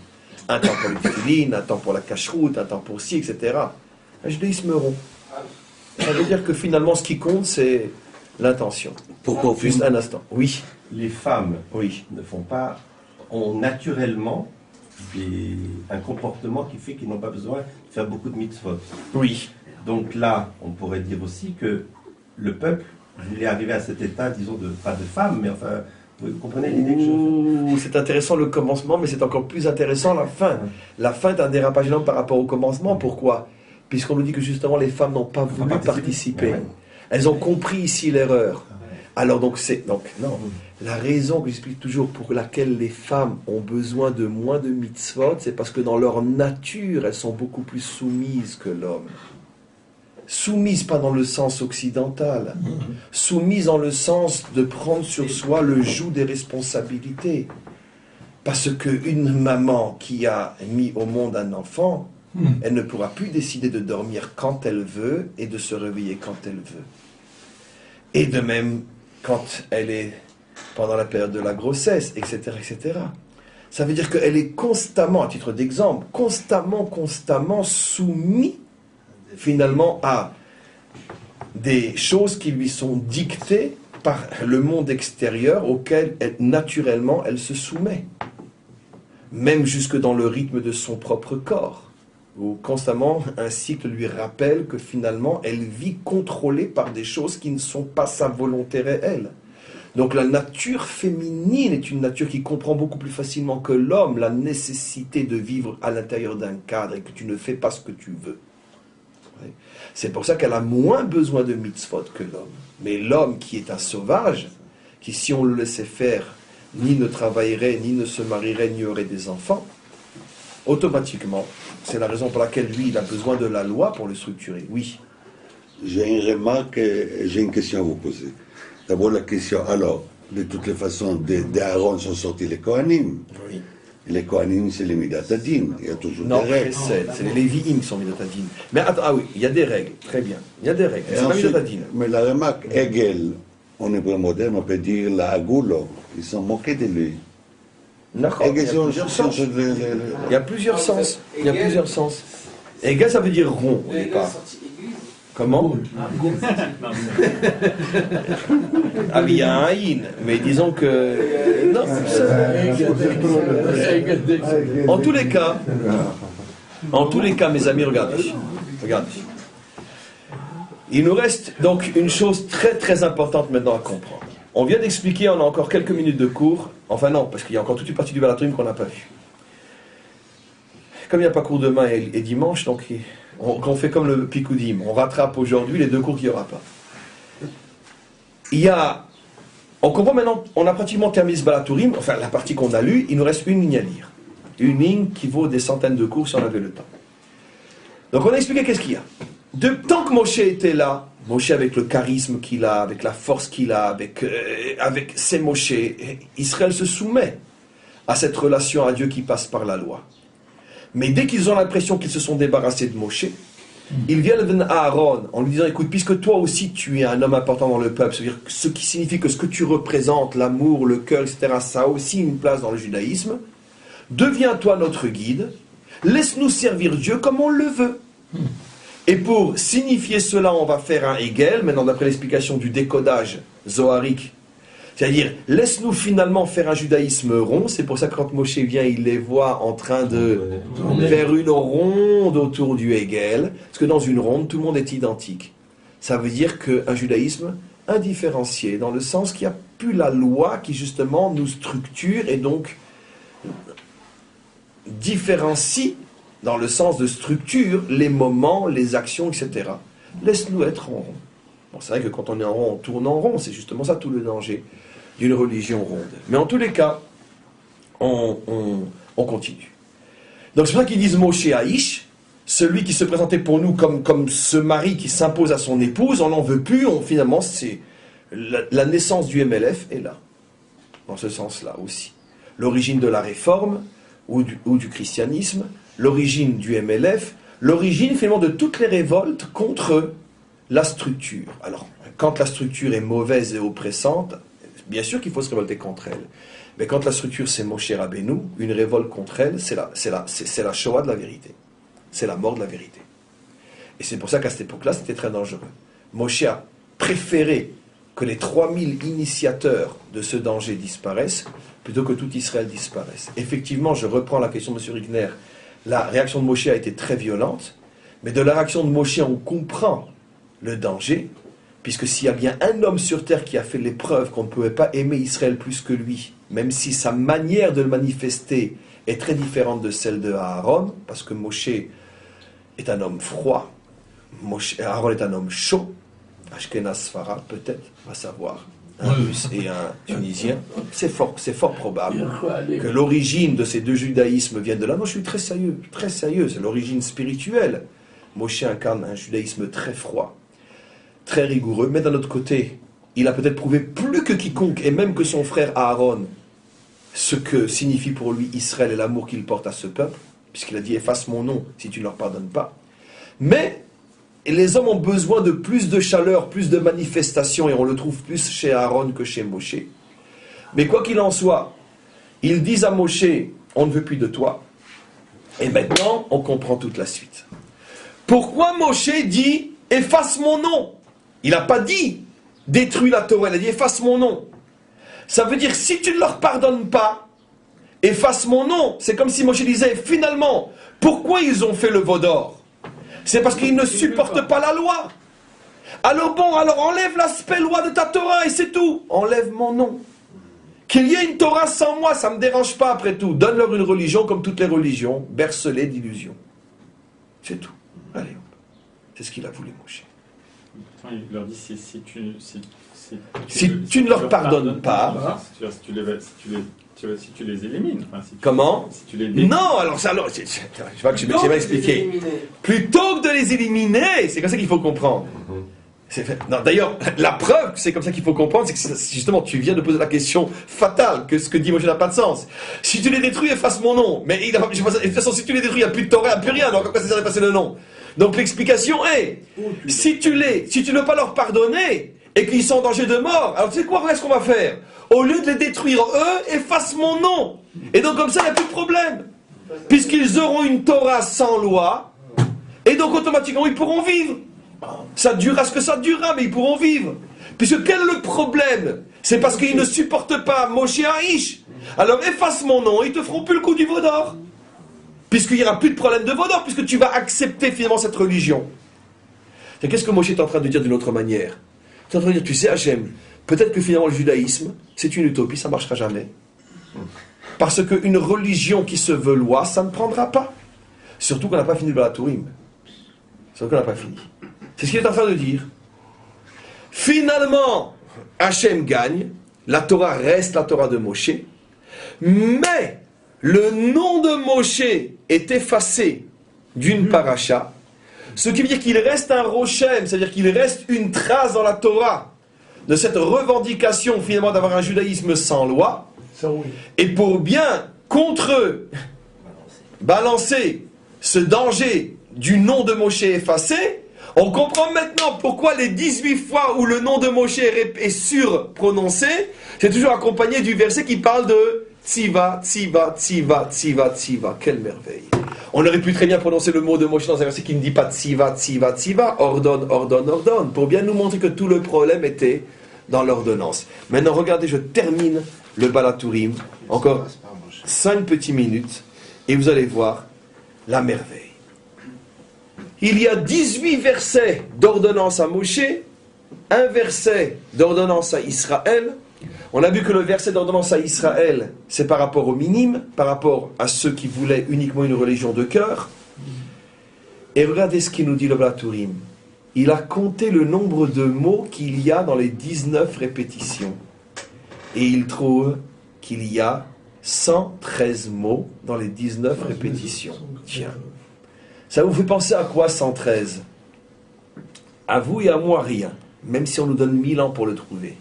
Un temps pour le tefillin, un temps pour la cacheroute, un temps pour ci, etc. Un judaïsme rond. Ça veut dire que finalement, ce qui compte, c'est l'intention. Pourquoi Juste un instant. Oui. Les femmes Oui. ont naturellement un comportement qui fait qu'ils n'ont pas besoin de faire beaucoup de mitzvot. Oui. Donc là, on pourrait dire aussi que le peuple, il est arrivé à cet état, disons, pas de femme, mais enfin, vous comprenez l'idée que je fais? C'est intéressant le commencement, mais c'est encore plus intéressant la fin. La fin est un dérapage énorme par rapport au commencement. Pourquoi? Puisqu'on nous dit que justement les femmes n'ont pas voulu participer. Ouais. Elles ont compris ici l'erreur. Alors donc non. La raison que j'explique toujours pour laquelle les femmes ont besoin de moins de mitzvot, c'est parce que dans leur nature, elles sont beaucoup plus soumises que l'homme. Soumises pas dans le sens occidental, soumises dans le sens de prendre sur soi le joug des responsabilités. Parce qu'une maman qui a mis au monde un enfant, elle ne pourra plus décider de dormir quand elle veut et de se réveiller quand elle veut. Et de même, quand elle est pendant la période de la grossesse, etc., etc. Ça veut dire qu'elle est constamment, à titre d'exemple, constamment soumise finalement à des choses qui lui sont dictées par le monde extérieur auquel naturellement elle se soumet. Même jusque dans le rythme de son propre corps, où constamment un cycle lui rappelle que finalement elle vit contrôlée par des choses qui ne sont pas sa volonté réelle. Donc la nature féminine est une nature qui comprend beaucoup plus facilement que l'homme la nécessité de vivre à l'intérieur d'un cadre et que tu ne fais pas ce que tu veux. C'est pour ça qu'elle a moins besoin de mitzvot que l'homme. Mais l'homme qui est un sauvage, qui si on le laissait faire, ni ne travaillerait, ni ne se marierait, ni aurait des enfants, automatiquement, c'est la raison pour laquelle lui, il a besoin de la loi pour le structurer. Oui. J'ai une remarque, j'ai une question à vous poser. D'abord la question, alors, de toutes les façons, d'Aaron sont sortis les Kohanim. Oui. Et les Kohanim, c'est les Midatadin. Il y a toujours Non, des règles. c'est les Lévi'im qui sont Midatadin. Mais attends, ah oui, il y a des règles, très bien. Il y a des règles, c'est pas Midatadin. Mais la remarque, Hegel, en hébreu moderne, on peut dire la Agulo. Ils sont moqués de lui. D'accord, il y a plusieurs sens. Il y a plusieurs sens. Il y a plusieurs sens. Hegel, ça veut dire rond au départ. Comment? Ah, mais il y a un haïn, mais disons que. Non, en tous les cas, mes amis, regardez. Il nous reste donc une chose très très importante maintenant à comprendre. On vient d'expliquer, on a encore quelques minutes de cours. Enfin non, parce qu'il y a encore toute une partie du Balatrim qu'on n'a pas vue. Comme il n'y a pas cours demain et dimanche, donc on fait comme le Pikoudim. On rattrape aujourd'hui les 2 cours qu'il n'y aura pas. On comprend maintenant, on a pratiquement terminé ce Balatourim, enfin la partie qu'on a lue, il nous reste une ligne à lire. Une ligne qui vaut des centaines de cours si on avait le temps. Donc on a expliqué qu'est-ce qu'il y a. Tant que Moshe était là, Moshe avec le charisme qu'il a, avec la force qu'il a, avec ses Moshe, Israël se soumet à cette relation à Dieu qui passe par la loi. Mais dès qu'ils ont l'impression qu'ils se sont débarrassés de Moshe, ils viennent à Aaron en lui disant, écoute, puisque toi aussi tu es un homme important dans le peuple, c'est-à-dire ce qui signifie que ce que tu représentes, l'amour, le cœur, etc., ça a aussi une place dans le judaïsme, deviens-toi notre guide, laisse-nous servir Dieu comme on le veut. Et pour signifier cela, on va faire un Hegel, maintenant d'après l'explication du décodage zoharique, c'est-à-dire, laisse-nous finalement faire un judaïsme rond. C'est pour ça que quand Moshe vient, il les voit en train de faire une ronde autour du Hegel. Parce que dans une ronde, tout le monde est identique. Ça veut dire qu'un judaïsme indifférencié, dans le sens qu'il n'y a plus la loi qui justement nous structure et donc différencie, dans le sens de structure, les moments, les actions, etc. Laisse-nous être en rond. Bon, c'est vrai que quand on est en rond, on tourne en rond. C'est justement ça tout le danger d'une religion ronde. Mais en tous les cas, on continue. Donc c'est pour ça qu'ils disent Moshe Haïsh, celui qui se présentait pour nous comme ce mari qui s'impose à son épouse, on n'en veut plus, finalement, c'est la naissance du MLF est là. Dans ce sens-là aussi. L'origine de la réforme ou du christianisme, l'origine du MLF, l'origine finalement de toutes les révoltes contre la structure. Alors, quand la structure est mauvaise et oppressante, bien sûr qu'il faut se révolter contre elle. Mais quand la structure c'est Moshe Rabbeinu, une révolte contre elle, c'est la Shoah de la vérité. C'est la mort de la vérité. Et c'est pour ça qu'à cette époque-là, c'était très dangereux. Moshe a préféré que les 3000 initiateurs de ce danger disparaissent, plutôt que tout Israël disparaisse. Effectivement, je reprends la question de M. Rigner, la réaction de Moshe a été très violente, mais de la réaction de Moshe, on comprend le danger, puisque s'il y a bien un homme sur terre qui a fait l'épreuve qu'on ne pouvait pas aimer Israël plus que lui, même si sa manière de le manifester est très différente de celle de Aaron, parce que Moshe est un homme froid, Aaron est un homme chaud, Ashkenaz Sfarad peut-être, on va savoir, un Russe et un Tunisien, c'est fort probable que l'origine de ces deux judaïsmes vienne de là. Moi je suis très sérieux, c'est l'origine spirituelle. Moshe incarne un judaïsme très froid, très rigoureux, mais d'un autre côté, il a peut-être prouvé plus que quiconque, et même que son frère Aaron, ce que signifie pour lui Israël et l'amour qu'il porte à ce peuple, puisqu'il a dit « efface mon nom si tu ne leur pardonnes pas ». Mais les hommes ont besoin de plus de chaleur, plus de manifestation, et on le trouve plus chez Aaron que chez Moshe. Mais quoi qu'il en soit, ils disent à Moshe « on ne veut plus de toi ». Et maintenant, on comprend toute la suite. Pourquoi Moshe dit « efface mon nom » ? Il n'a pas dit « détruis la Torah », il a dit « efface mon nom ». Ça veut dire, si tu ne leur pardonnes pas, efface mon nom. C'est comme si Moshe disait, finalement, pourquoi ils ont fait le veau d'or ? C'est parce qu'ils ne supportent pas la loi. Alors enlève l'aspect loi de ta Torah et c'est tout. Enlève mon nom. Qu'il y ait une Torah sans moi, ça ne me dérange pas après tout. Donne-leur une religion comme toutes les religions, bercelée d'illusions. C'est tout. Allez, C'est ce qu'il a voulu, Moshe. Il leur dit si tu ne leur pardonnes pas, si tu les élimines. Comment? Si tu les non, alors ça, je vois que j'ai mal expliqué. Plutôt que de les éliminer, c'est comme ça qu'il faut comprendre. Non, d'ailleurs, la preuve que c'est comme ça qu'il faut comprendre, c'est que justement, tu viens de poser la question fatale, que ce que dit Moshe n'a pas de sens. Si tu les détruis, efface mon nom. Mais de toute façon, si tu les détruis, il n'y a plus de Torah, il n'y a plus rien. Donc, pourquoi ça s'est passé le nom? Donc, l'explication est, si tu ne veux pas leur pardonner, et qu'ils sont en danger de mort, alors tu sais quoi, qu'est-ce qu'on va faire? Au lieu de les détruire eux, efface mon nom. Et donc, comme ça, il n'y a plus de problème. Puisqu'ils auront une Torah sans loi, et donc, automatiquement, ils pourront vivre. Ça durera ce que ça durera, mais ils pourront vivre. Puisque quel est le problème? C'est parce qu'ils ne supportent pas Moshe Haïch. Alors efface mon nom, ils te feront plus le coup du veau d'or. Puisqu'il n'y aura plus de problème de veau d'or, puisque tu vas accepter finalement cette religion. Et qu'est-ce que Moshe est en train de dire d'une autre manière? Il est en train de dire, tu sais Hachem, peut-être que finalement le judaïsme, c'est une utopie, ça ne marchera jamais. Parce qu'une religion qui se veut loi, ça ne prendra pas. Surtout qu'on n'a pas fini le Balatourim. Surtout qu'on n'a pas fini. C'est ce qu'il est en train de dire. Finalement, Hachem gagne, la Torah reste la Torah de Moshe, mais le nom de Moshe est effacé d'une paracha, ce qui veut dire qu'il reste un rochem, c'est-à-dire qu'il reste une trace dans la Torah de cette revendication finalement d'avoir un judaïsme sans loi, et pour bien contre eux balancer ce danger du nom de Moshe effacé, on comprend maintenant pourquoi les 18 fois où le nom de Moshe est surprononcé, c'est toujours accompagné du verset qui parle de Tziva, Tziva, Tziva, Tziva, Tziva. Quelle merveille! On aurait pu très bien prononcer le mot de Moshe dans un verset qui ne dit pas Tziva, Tziva, Tziva, ordonne, ordonne, ordonne, pour bien nous montrer que tout le problème était dans l'ordonnance. Maintenant, regardez, je termine le Balatourim, encore 5 petites minutes, et vous allez voir la merveille. Il y a 18 versets d'ordonnance à Moshe, un verset d'ordonnance à Israël. On a vu que le verset d'ordonnance à Israël, c'est par rapport aux minimes, par rapport à ceux qui voulaient uniquement une religion de cœur. Et regardez ce qu'il nous dit le Balatourim. Il a compté le nombre de mots qu'il y a dans les 19 répétitions. Et il trouve qu'il y a 113 mots dans les 19 répétitions. Tiens. Ça vous fait penser à quoi 113? À vous et à moi, rien. Même si on nous donne 1000 ans pour le trouver.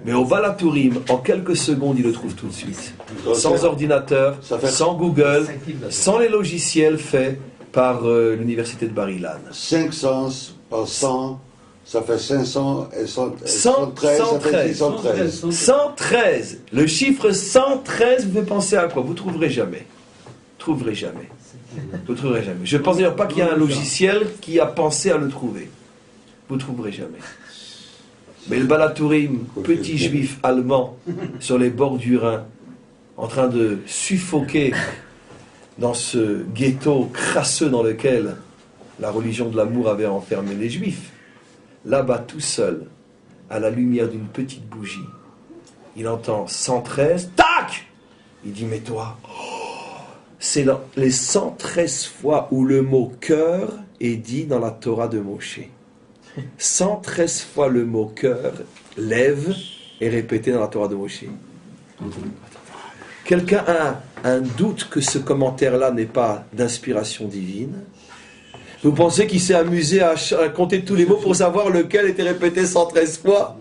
Mais au Balatourim, en quelques secondes, il le trouve tout de suite. Sans ordinateur, sans Google, sans les logiciels faits par l'université de Bar-Ilan. 500 par 100, ça fait 500 et 113, 113. ça fait 613. 113. Le chiffre 113 vous fait penser à quoi? Vous ne trouverez jamais. Trouverez jamais. Vous ne trouverez jamais. Je ne pense d'ailleurs pas qu'il y a un logiciel qui a pensé à le trouver. Vous ne trouverez jamais. Mais le Balatourim, petit juif allemand, sur les bords du Rhin, en train de suffoquer dans ce ghetto crasseux dans lequel la religion de l'amour avait enfermé les juifs, là-bas tout seul, à la lumière d'une petite bougie, il entend 113, tac! Il dit, mais toi, c'est les 113 fois où le mot cœur est dit dans la Torah de Moshe. 113 fois le mot cœur, lève, est répété dans la Torah de Moshe. Quelqu'un a un doute que ce commentaire-là n'est pas d'inspiration divine? Vous pensez qu'il s'est amusé à compter tous les mots pour savoir lequel était répété 113 fois?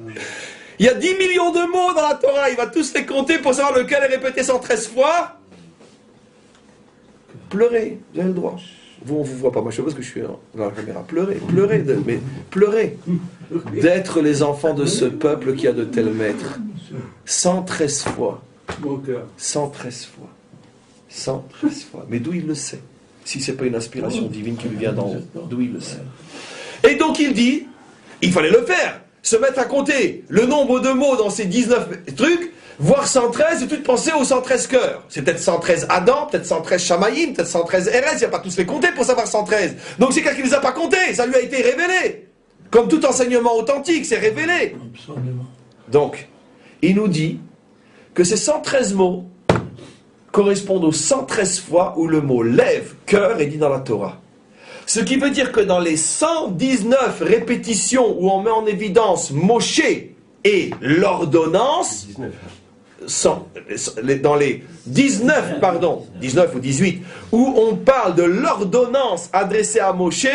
Il y a 10 millions de mots dans la Torah, il va tous les compter pour savoir lequel est répété 113 fois? Pleurez, vous avez le droit. Vous, on ne vous voit pas, moi je sais pas ce que je suis dans la caméra. Pleurez, mais pleurez d'être les enfants de ce peuple qui a de tels maîtres. 113 fois. 113 fois. 113 fois. Mais d'où il le sait? Si ce n'est pas une inspiration divine qui lui vient d'en haut, d'où il le sait? Et donc il dit, il fallait le faire. Se mettre à compter le nombre de mots dans ces 19 trucs, voir 113 et tout penser aux 113 cœurs. C'est peut-être 113 Adam, peut-être 113 Shamaïm, peut-être 113 Erez, il n'y a pas tous les compter pour savoir 113. Donc c'est quelqu'un qui ne les a pas comptés, ça lui a été révélé. Comme tout enseignement authentique, c'est révélé. Donc, il nous dit que ces 113 mots correspondent aux 113 fois où le mot lève, cœur est dit dans la Torah. Ce qui veut dire que dans les 119 répétitions où on met en évidence Moshe et l'ordonnance, dans les 19, 19 ou 18, où on parle de l'ordonnance adressée à Moshe,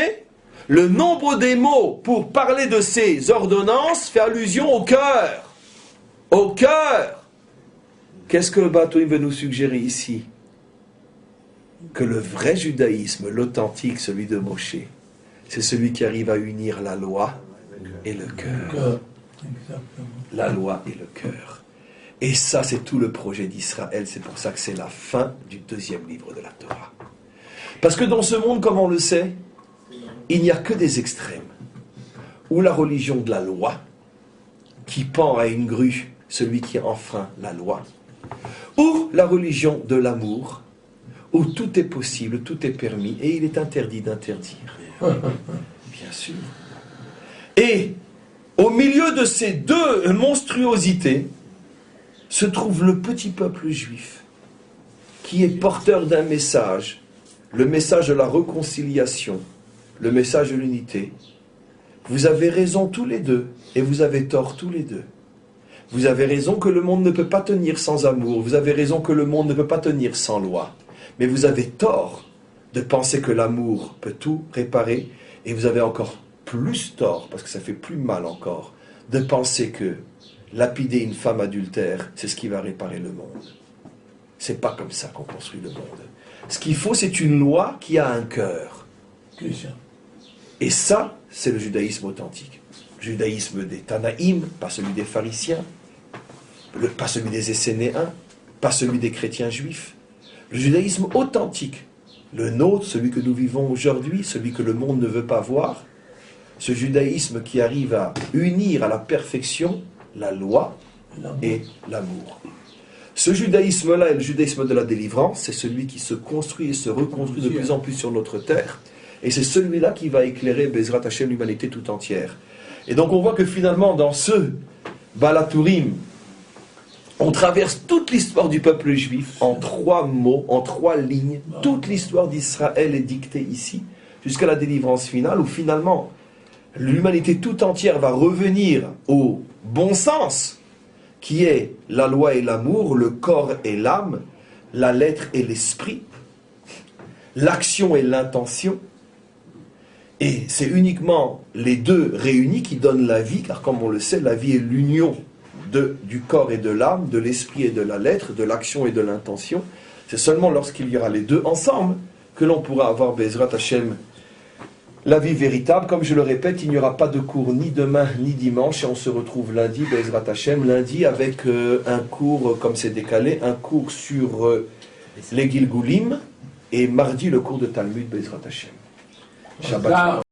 le nombre des mots pour parler de ces ordonnances fait allusion au cœur. Au cœur. Qu'est-ce que le Batouim veut nous suggérer ici? Que le vrai judaïsme, l'authentique, celui de Moshe, c'est celui qui arrive à unir la loi et le cœur. La loi et le cœur. Et ça, c'est tout le projet d'Israël. C'est pour ça que c'est la fin du deuxième livre de la Torah. Parce que dans ce monde, comme on le sait, il n'y a que des extrêmes. Ou la religion de la loi, qui pend à une grue celui qui enfreint la loi, ou la religion de l'amour, où tout est possible, tout est permis, et il est interdit d'interdire. Bien sûr. Et au milieu de ces deux monstruosités, se trouve le petit peuple juif, qui est porteur d'un message, le message de la réconciliation, le message de l'unité. Vous avez raison tous les deux, et vous avez tort tous les deux. Vous avez raison que le monde ne peut pas tenir sans amour, vous avez raison que le monde ne peut pas tenir sans loi. Mais vous avez tort de penser que l'amour peut tout réparer, et vous avez encore plus tort, parce que ça fait plus mal encore, de penser que lapider une femme adultère, c'est ce qui va réparer le monde. C'est pas comme ça qu'on construit le monde. Ce qu'il faut, c'est une loi qui a un cœur. Et ça, c'est le judaïsme authentique. Le judaïsme des Tanaïm, pas celui des pharisiens, pas celui des Essénéens, pas celui des chrétiens juifs. Le judaïsme authentique, le nôtre, celui que nous vivons aujourd'hui, celui que le monde ne veut pas voir, ce judaïsme qui arrive à unir à la perfection la loi et l'amour. Ce judaïsme-là est le judaïsme de la délivrance, c'est celui qui se construit et se reconstruit de plus en plus sur notre terre, et c'est celui-là qui va éclairer Bezrat Hashem l'humanité tout entière. Et donc on voit que finalement dans ce Balatourim, on traverse toute l'histoire du peuple juif en 3 mots, en 3 lignes. Toute l'histoire d'Israël est dictée ici, jusqu'à la délivrance finale, où finalement l'humanité tout entière va revenir au bon sens, qui est la loi et l'amour, le corps et l'âme, la lettre et l'esprit, l'action et l'intention. Et c'est uniquement les deux réunis qui donnent la vie, car comme on le sait, la vie est l'union du corps et de l'âme, de l'esprit et de la lettre, de l'action et de l'intention. C'est seulement lorsqu'il y aura les deux ensemble que l'on pourra avoir Bezrat Hashem, la vie véritable. Comme je le répète, il n'y aura pas de cours ni demain ni dimanche, et on se retrouve lundi, Bezrat Hashem, lundi avec un cours, comme c'est décalé, un cours sur les Gilgulim, et mardi le cours de Talmud, Bezrat Hashem. Shabbat.